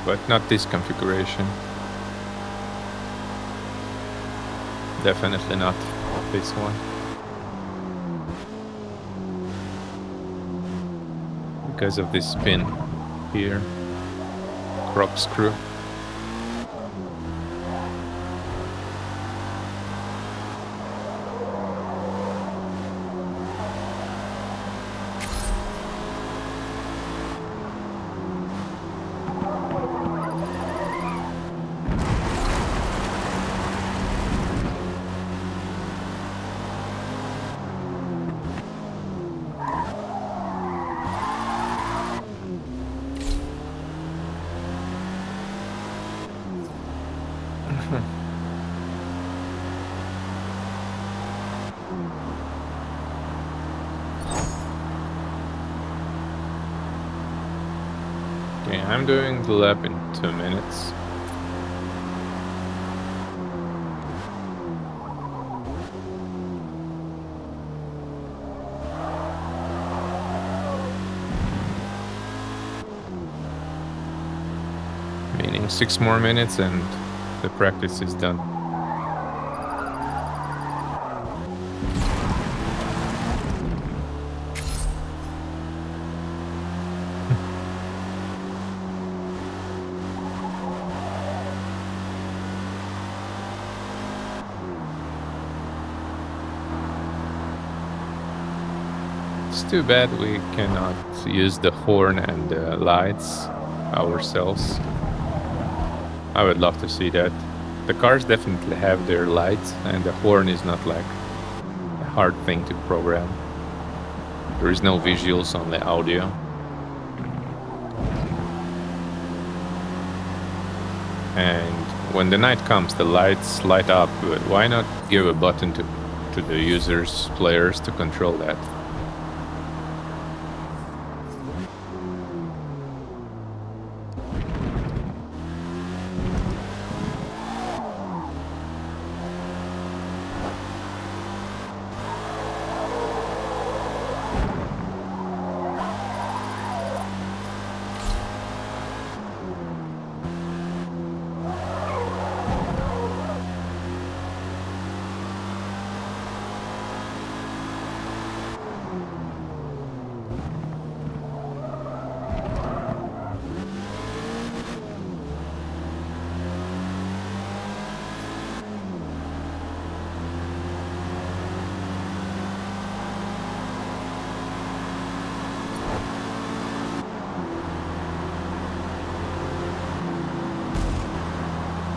[SPEAKER 1] But not this configuration. Definitely not this one. Because of this pin here. Corkscrew. Okay, I'm doing the lap in 2 minutes. Meaning 6 more minutes and the practice is done. It's too bad we cannot use the horn and the lights ourselves. I would love to see that. The cars definitely have their lights, and the horn is not like a hard thing to program. There is no visuals, only audio. And when the night comes, the lights light up, but why not give a button to the users, players, to control that?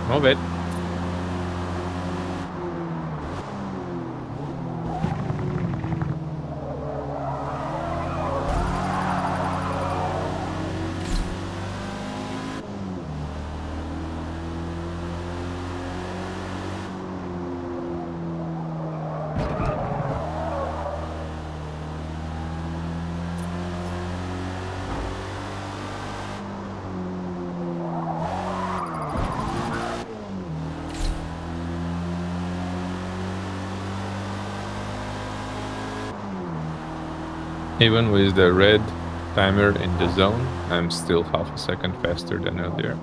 [SPEAKER 1] Move it. Even with the red timer in the zone, I'm still half a second faster than earlier.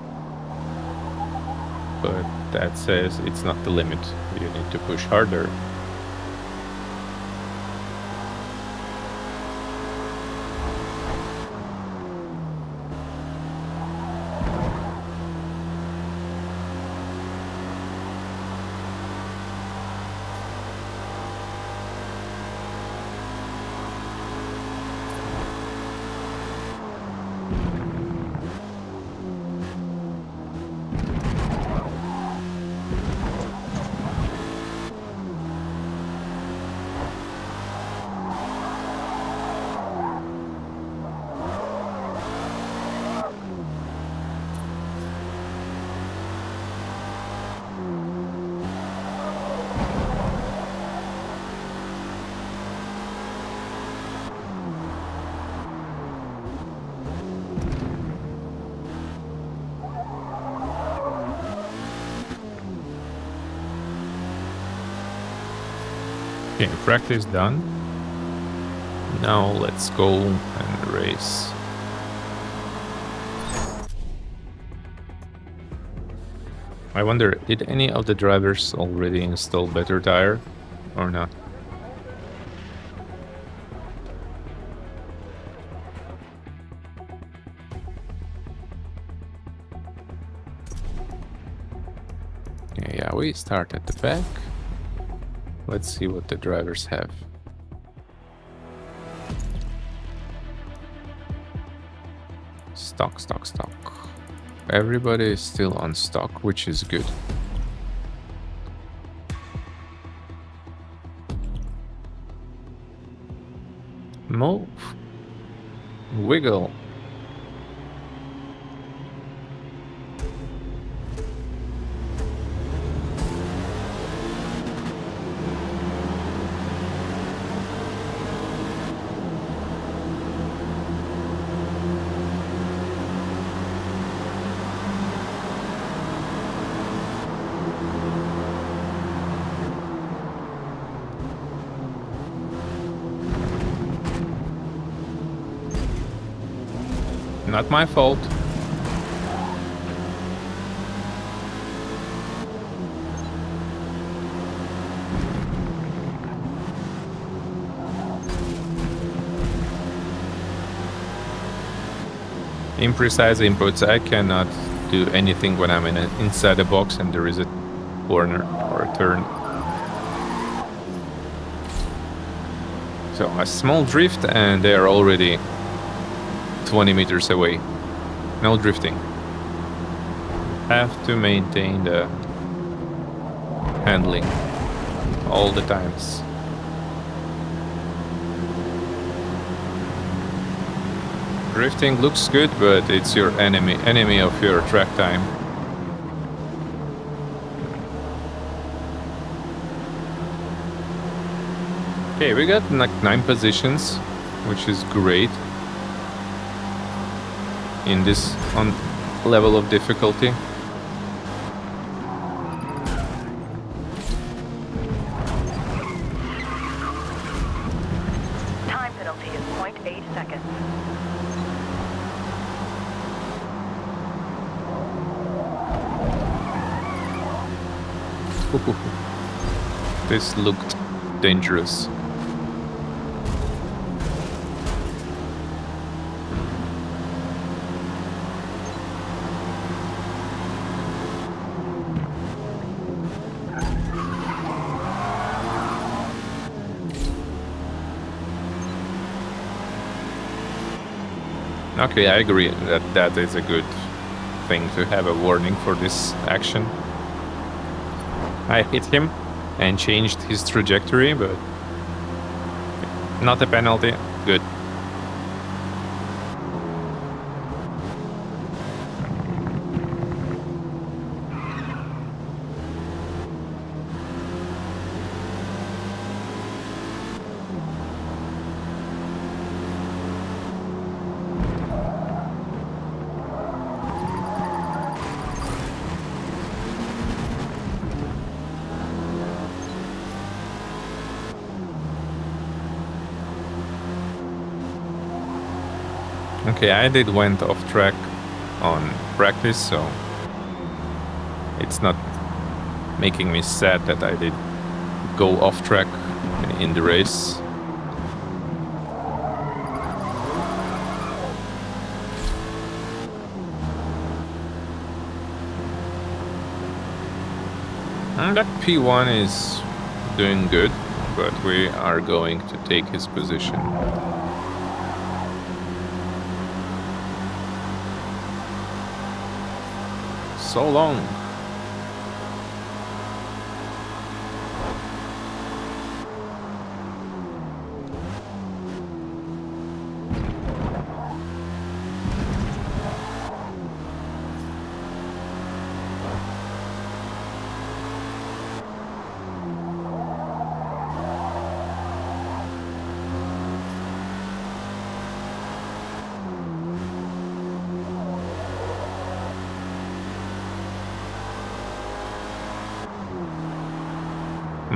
[SPEAKER 1] But that says it's not the limit. You need to push harder. Okay, practice done. Now let's go and race. I wonder, did any of the drivers already install better tire or not? Yeah, we start at the back. Let's see what the drivers have. Stock, stock, stock. Everybody is still on stock, which is good. Move. Wiggle. Not my fault. Imprecise inputs. I cannot do anything when I'm inside a box and there is a corner or a turn. So a small drift and they are already 20 meters away. No drifting. Have to maintain the handling all the times. Drifting looks good, but it's your enemy of your track time. Okay, we got like 9 positions, which is great in this level of difficulty.
[SPEAKER 2] Time penalty is 0.8 seconds.
[SPEAKER 1] This looked dangerous. Okay, I agree that that is a good thing to have a warning for this action. I hit him and changed his trajectory, but not a penalty. Good. Okay, I went off track on practice, so it's not making me sad that I did go off track in the race. And that P1 is doing good, but we are going to take his position. So long.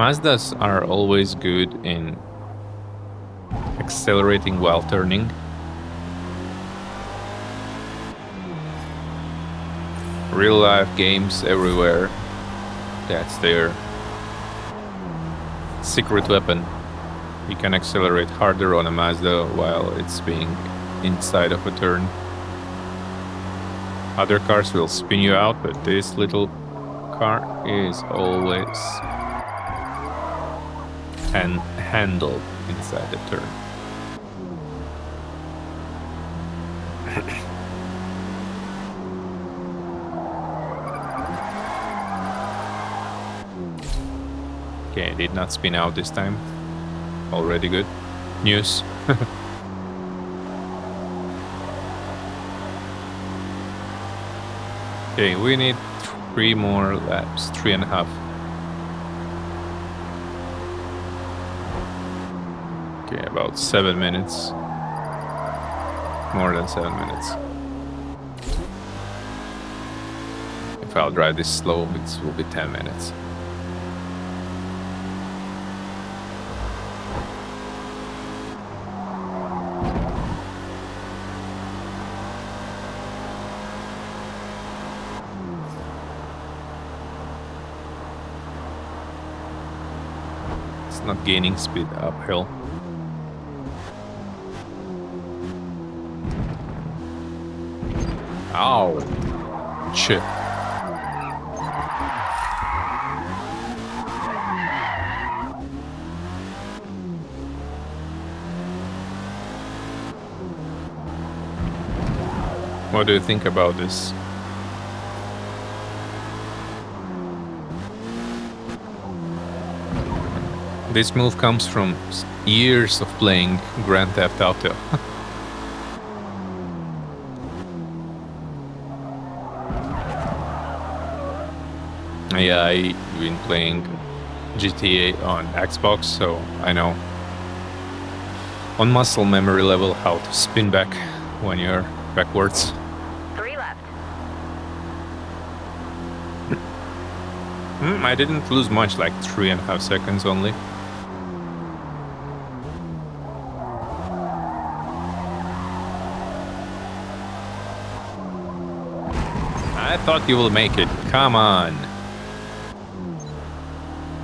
[SPEAKER 1] Mazdas are always good in accelerating while turning. Real life games everywhere. That's their secret weapon. You can accelerate harder on a Mazda while it's being inside of a turn. Other cars will spin you out, but this little car is always handled inside the turn. Okay, did not spin out this time. Already good news. Okay, we need 3 more laps, 3.5. Okay, about 7 minutes. More than 7 minutes. If I'll drive this slow, it will be 10 minutes. Not gaining speed uphill. Ow! Shit. What do you think about this? This move comes from years of playing Grand Theft Auto. Yeah, I've been playing GTA on Xbox, so I know on muscle memory level how to spin back when you're backwards.
[SPEAKER 2] 3 left.
[SPEAKER 1] I didn't lose much, like 3.5 seconds only. I thought you will make it. Come on.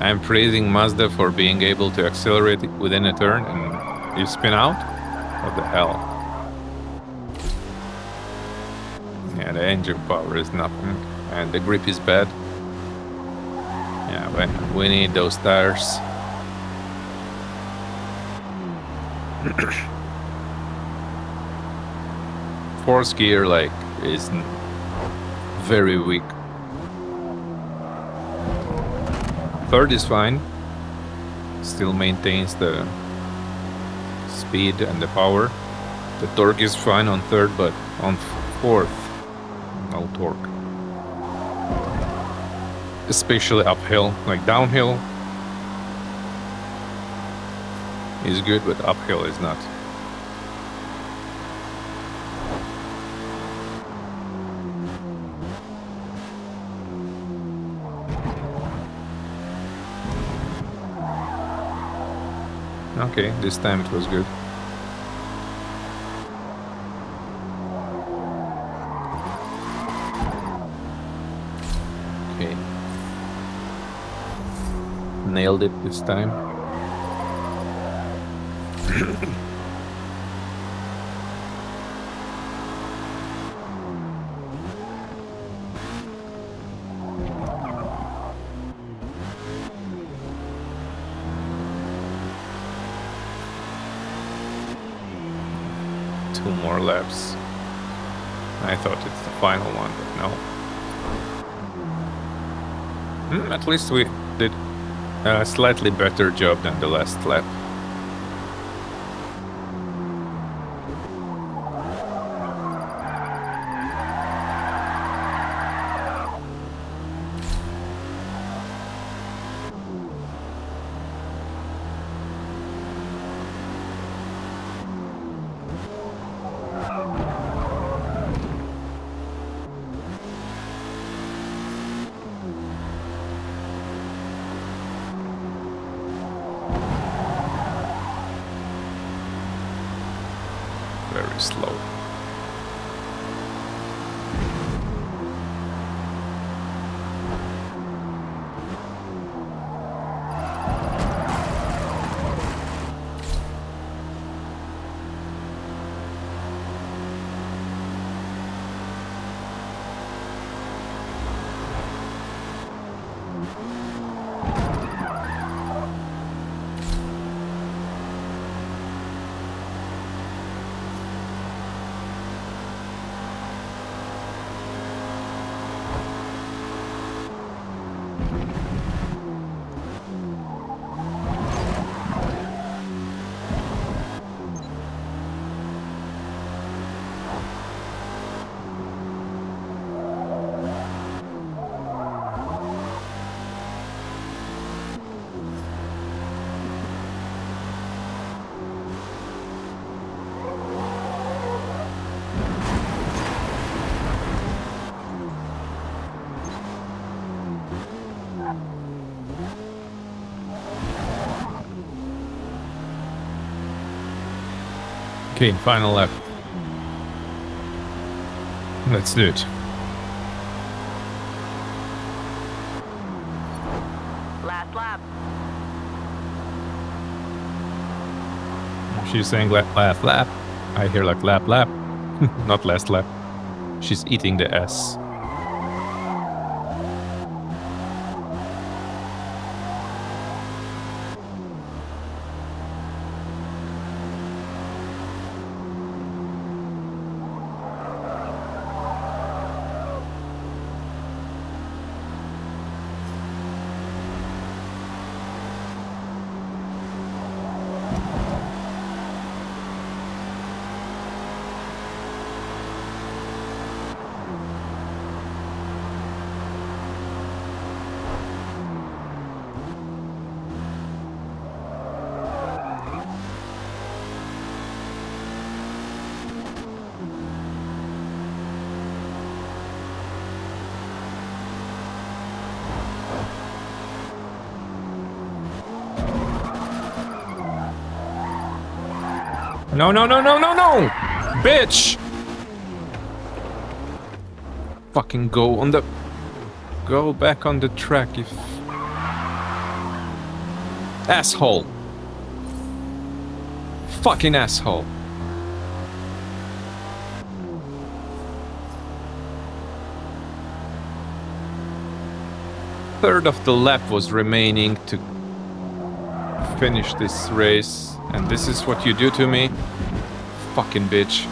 [SPEAKER 1] I'm praising Mazda for being able to accelerate within a turn and you spin out? What the hell? Yeah, the engine power is nothing and the grip is bad. Yeah, but we need those tires. Fourth gear, like, is very weak. Third is fine. Still maintains the speed and the power. The torque is fine on third, but on fourth, no torque. Especially uphill, like downhill is good, but uphill is not. Okay, this time it was good. Okay. Nailed it this time. Two more laps. I thought it's the final one, but no. At least we did a slightly better job than the last lap. Very slow. Okay, final lap. Let's do it.
[SPEAKER 2] Last lap.
[SPEAKER 1] She's saying last lap. I hear like lap lap. Not last lap. She's eating the S. No, no, no, no, no, no! Bitch! Fucking go on the... Go back on the track, if... Asshole! Fucking asshole! Third of the lap was remaining to finish this race. And this is what you do to me? Fucking bitch.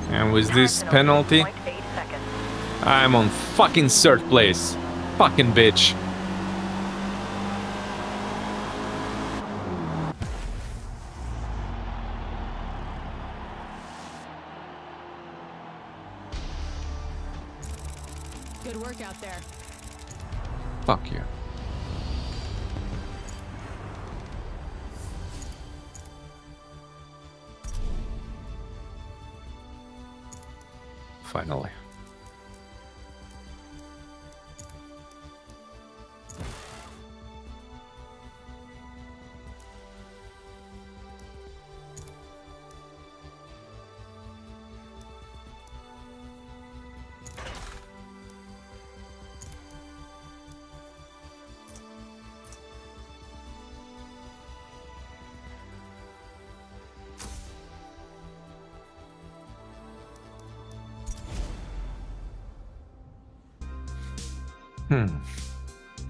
[SPEAKER 1] And with this penalty, I'm on fucking third place. Fucking bitch.
[SPEAKER 3] Good work out there.
[SPEAKER 1] Fuck you. Finally.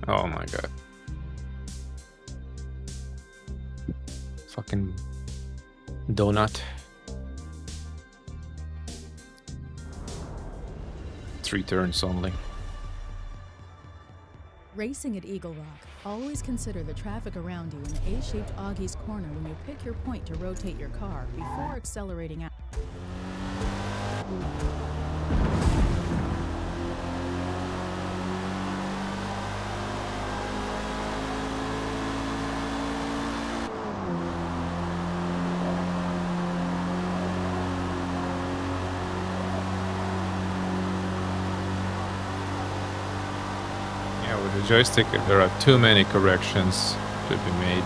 [SPEAKER 1] Oh my god. Fucking donut. 3 turns only.
[SPEAKER 3] Racing at Eagle Rock, always consider the traffic around you in the A-shaped Augie's corner when you pick your point to rotate your car before accelerating out.
[SPEAKER 1] Yeah, with the joystick, there are too many corrections to be made.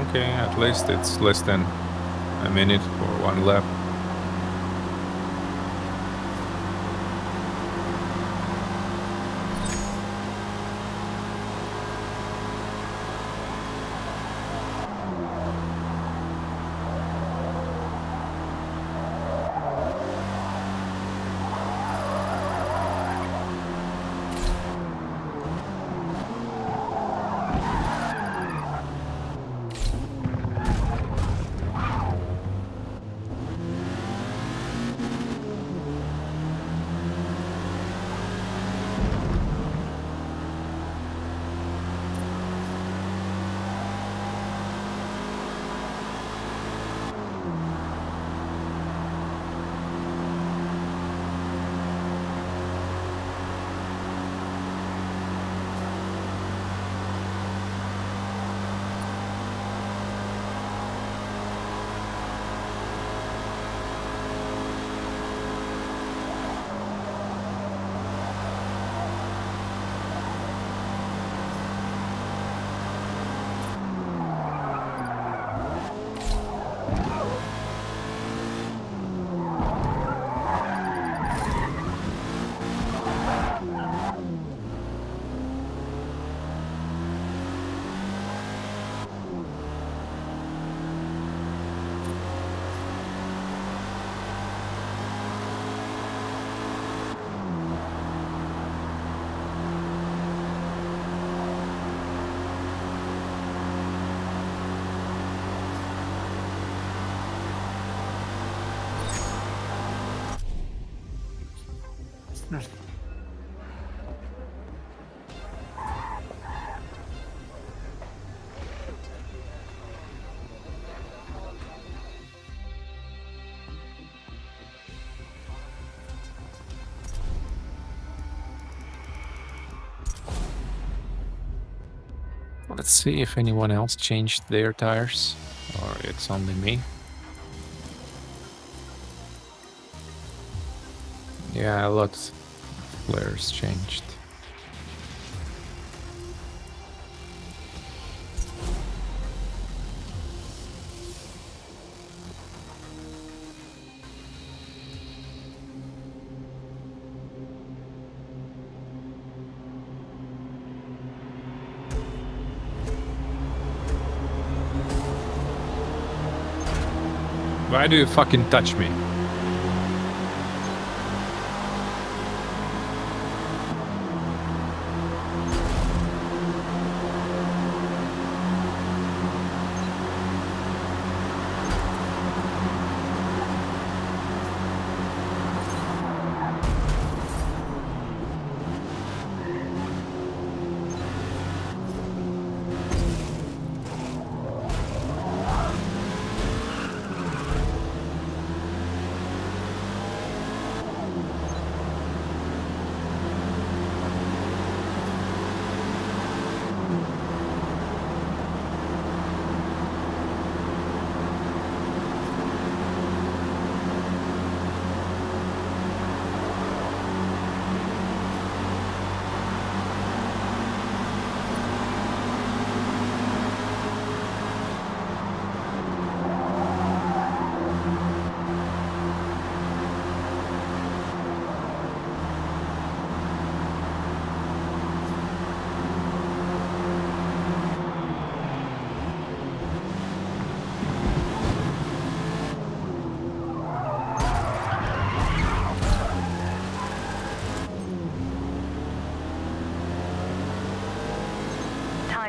[SPEAKER 1] Okay, at least it's less than a minute for one lap. Let's see if anyone else changed their tires, or it's only me. Yeah, a lot of flares changed. Why do you fucking touch me?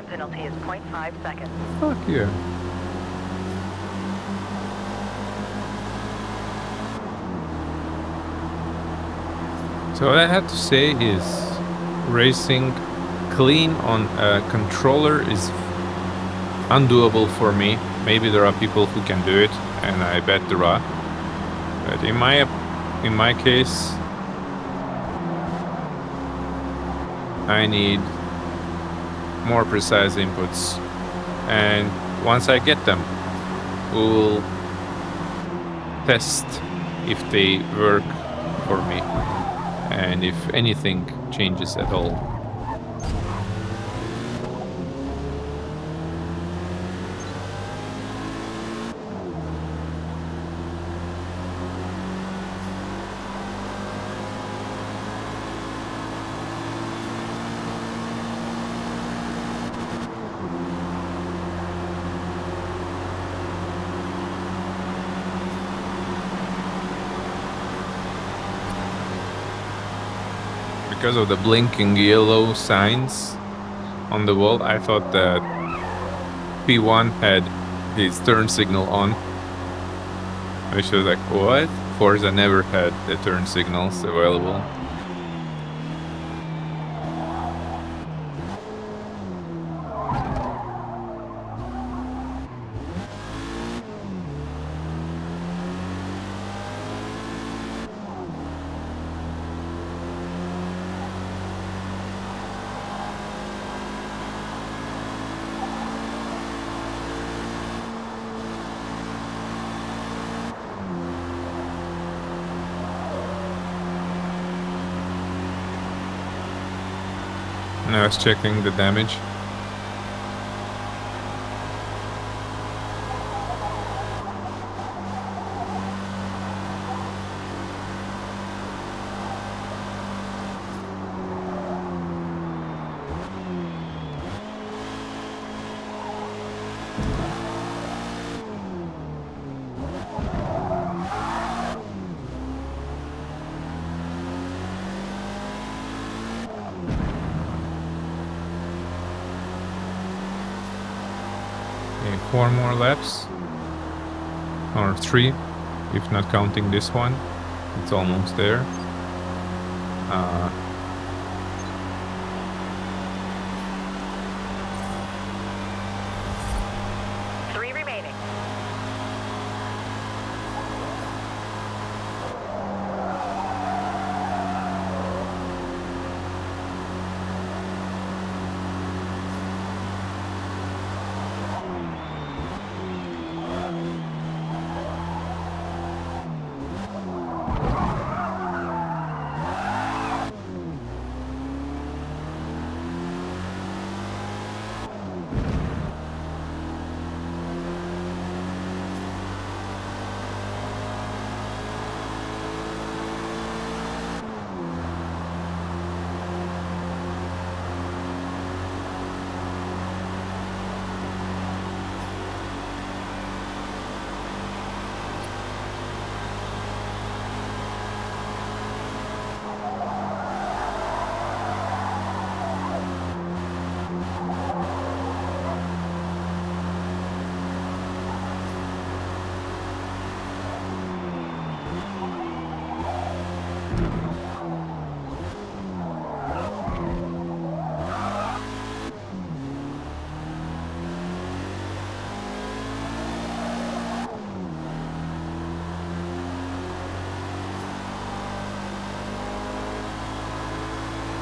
[SPEAKER 2] Penalty is 0.5 seconds.
[SPEAKER 1] Fuck you. So what I have to say is racing clean on a controller is undoable for me. Maybe there are people who can do it, and I bet there are. But in my case, I need more precise inputs, and once I get them, we'll test if they work for me and if anything changes at all. Because of the blinking yellow signs on the wall, I thought that P1 had his turn signal on. Which was like, what? Forza never had the turn signals available. And I was checking the damage. Okay, 4 more laps, or 3, if not counting this one. It's almost there.
[SPEAKER 2] Three remaining.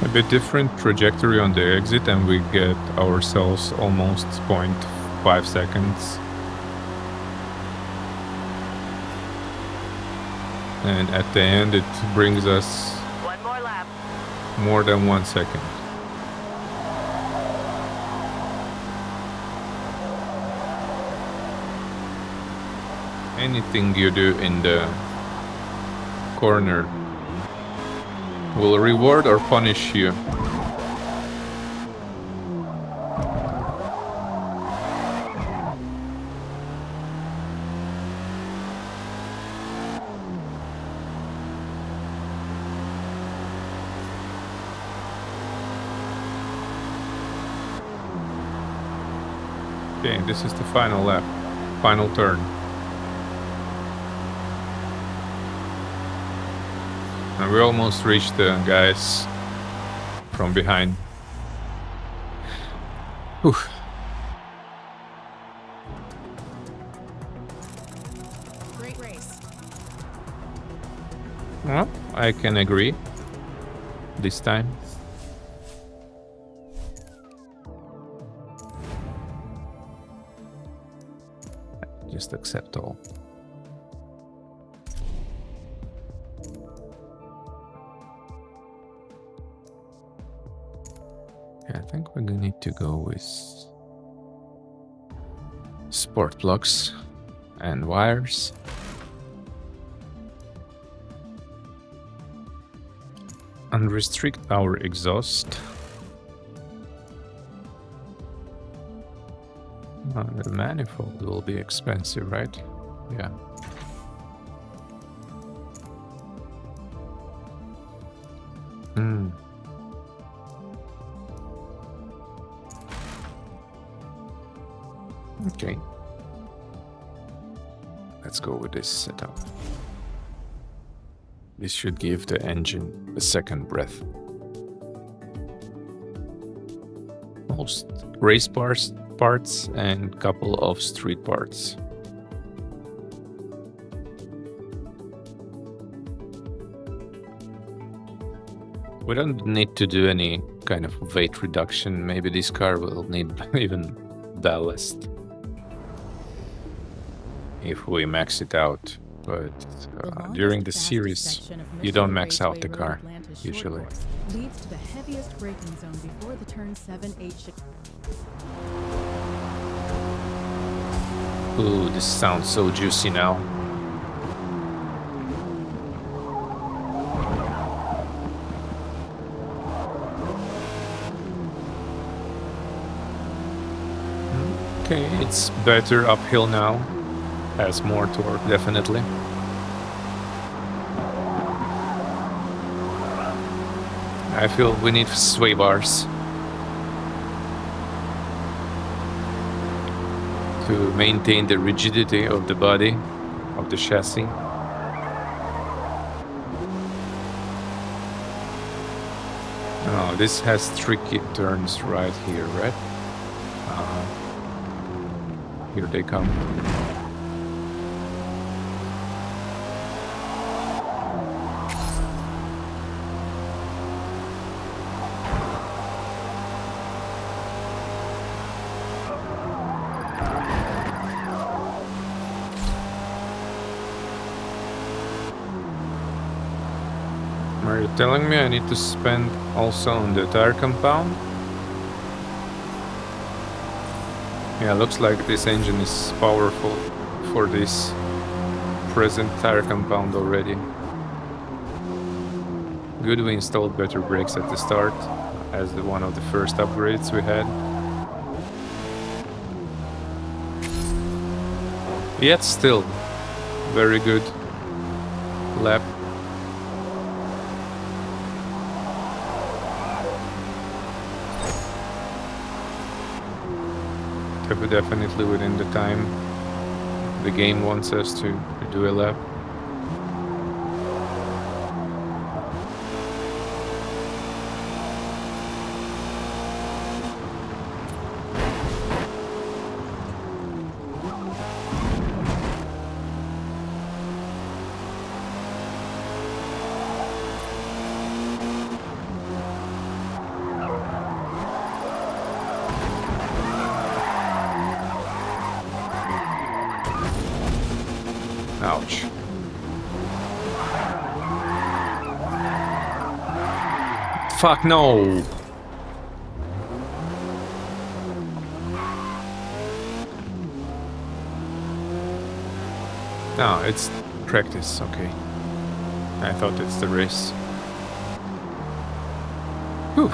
[SPEAKER 1] A bit different trajectory on the exit, and we get ourselves almost 0.5 seconds. And at the end, it brings us
[SPEAKER 2] One more lap.
[SPEAKER 1] more than 1 second. Anything you do in the corner will reward or punish you. Okay, this is the final lap, final turn. And we almost reached the guys from behind. Whew.
[SPEAKER 3] Great race.
[SPEAKER 1] Well, I can agree. This time. Just accept all. Yeah, I think we're gonna need to go with sport blocks and wires. And restrict our exhaust. The manifold will be expensive, right? Yeah. Okay. Let's go with this setup. This should give the engine a second breath. Most race parts and couple of street parts. We don't need to do any kind of weight reduction. Maybe this car will need even ballast if we max it out. But during the series, you don't max out the car, usually.
[SPEAKER 3] Leads to the heaviest braking zone before the turn 7-8.
[SPEAKER 1] Ooh, this sounds so juicy now. Okay, it's better uphill now. Has more torque, definitely. I feel we need sway bars to maintain the rigidity of the body, of the chassis. Oh, this has tricky turns right here, right? Here they come. Are you telling me I need to spend also on the tire compound? Yeah, looks like this engine is powerful for this present tire compound already. Good we installed better brakes at the start, as one of the first upgrades we had. Yet still, very good lap. Definitely within the time the game wants us to do a lap. Ouch. Fuck no! No, it's practice, okay. I thought it's the race. Whew.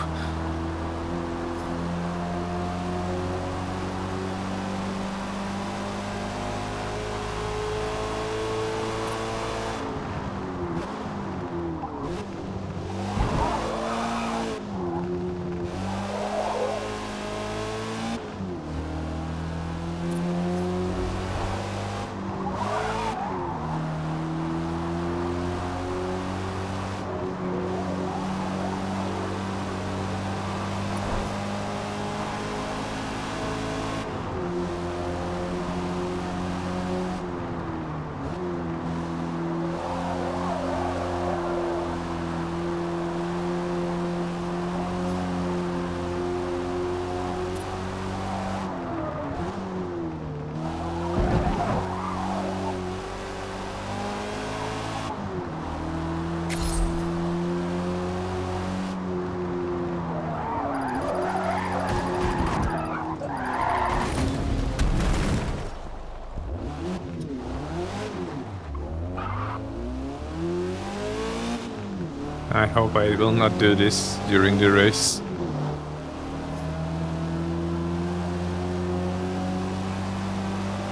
[SPEAKER 1] I hope I will not do this during the race.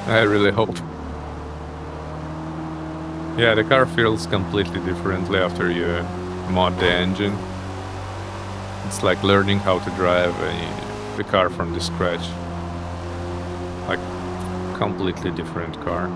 [SPEAKER 1] I really hope. Yeah, the car feels completely differently after you mod the engine. It's like learning how to drive the car from the scratch. Like, completely different car.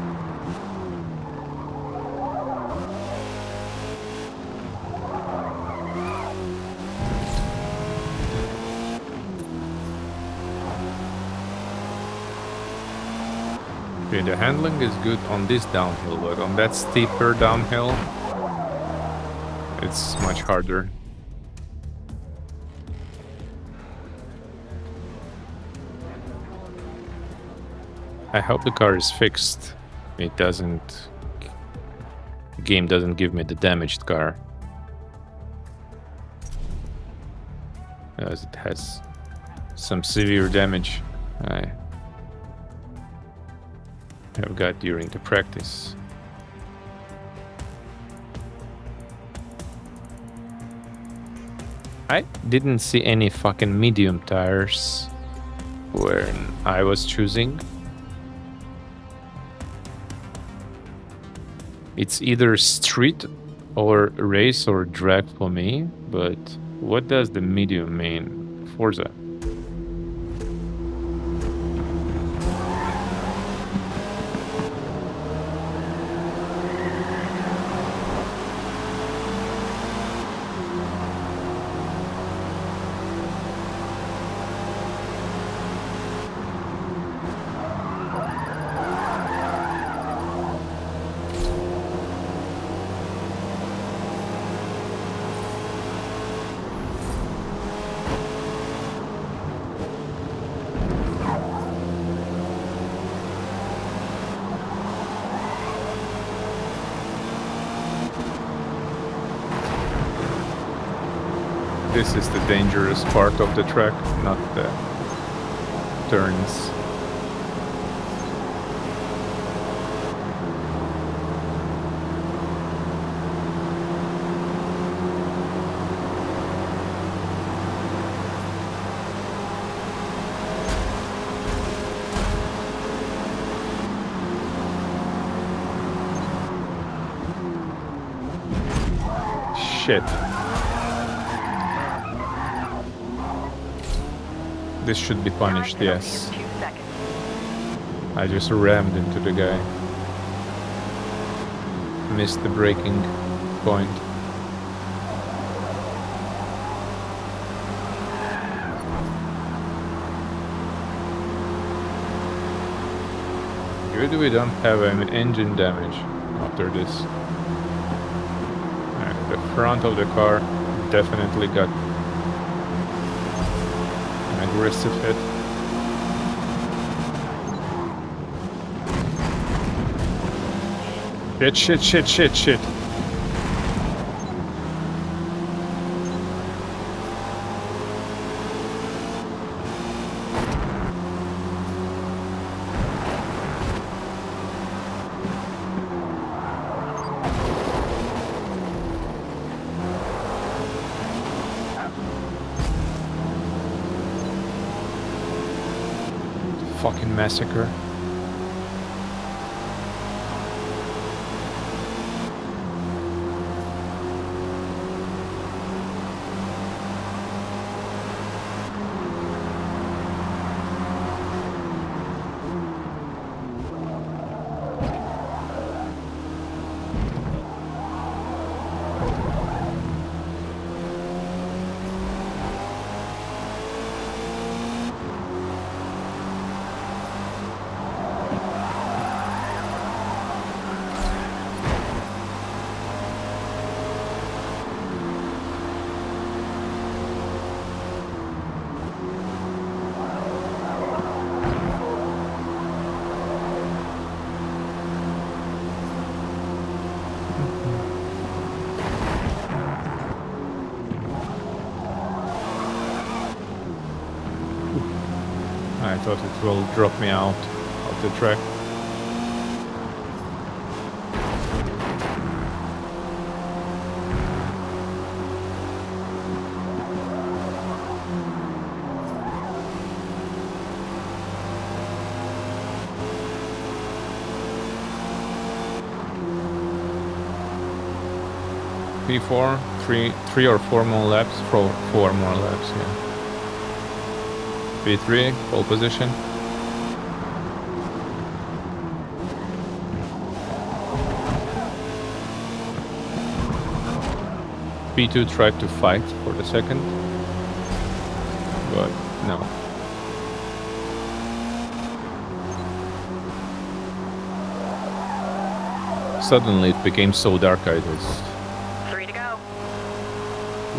[SPEAKER 1] Okay, the handling is good on this downhill, but on that steeper downhill, it's much harder. I hope the car is fixed. It doesn't... The game doesn't give me the damaged car. As it has some severe damage I have got during the practice. I didn't see any fucking medium tires when I was choosing. It's either street or race or drag for me, but what does the medium mean? Forza. This is the dangerous part of the track, not the turns. Shit. This should be punished, yes. I just rammed into the guy. Missed the braking point. Good we don't have any engine damage after this. The front of the car definitely got aggressive hit. Shit. Fucking massacre. I thought it will drop me out of the track. P4, three or four more laps. Four more laps, yeah. P3, pole position. P2 tried to fight for the second, but no. Suddenly it became so dark I just
[SPEAKER 2] 3 to go.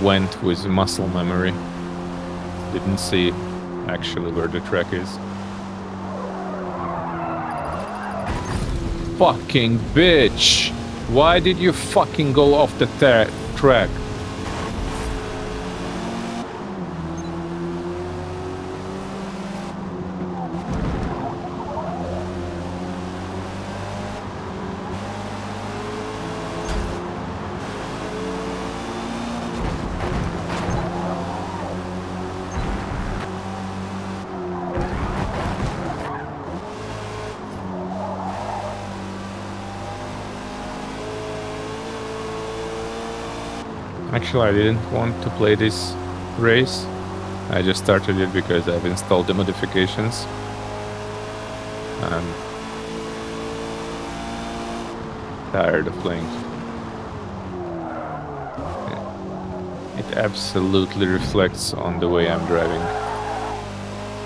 [SPEAKER 1] went with muscle memory. Didn't see actually where the track is. Fucking bitch! Why did you fucking go off the track? Actually, I didn't want to play this race. I just started it because I've installed the modifications. I'm tired of playing. It absolutely reflects on the way I'm driving.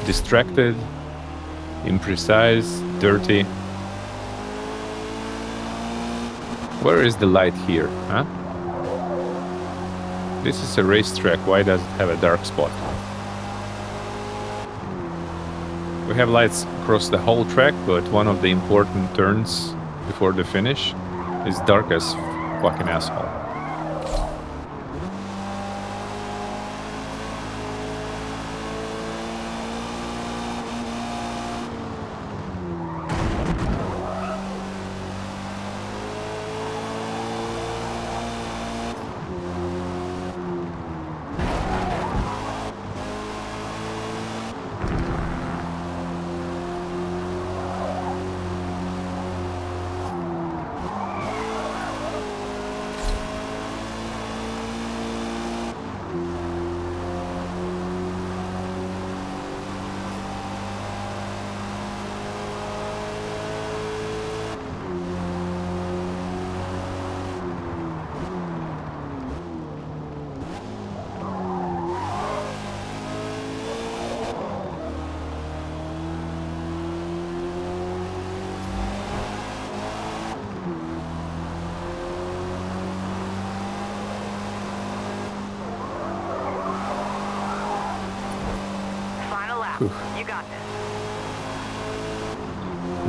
[SPEAKER 1] Distracted, imprecise, dirty. Where is the light here, huh? This is a racetrack, why does it have a dark spot? We have lights across the whole track, but one of the important turns before the finish is dark as fucking asshole.
[SPEAKER 2] You got this.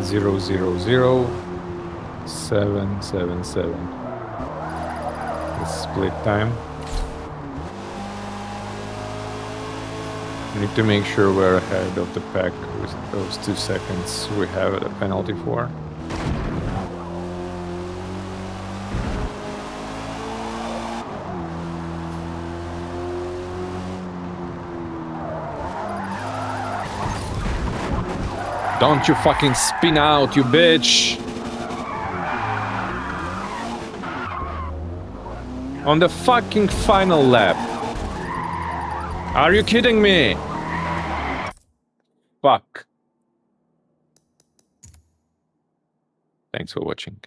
[SPEAKER 1] 0:00:777. The split time. I need to make sure we're ahead of the pack with those 2 seconds we have a penalty for. Don't you fucking spin out, you bitch! On the fucking final lap. Are you kidding me? Fuck. Thanks for watching.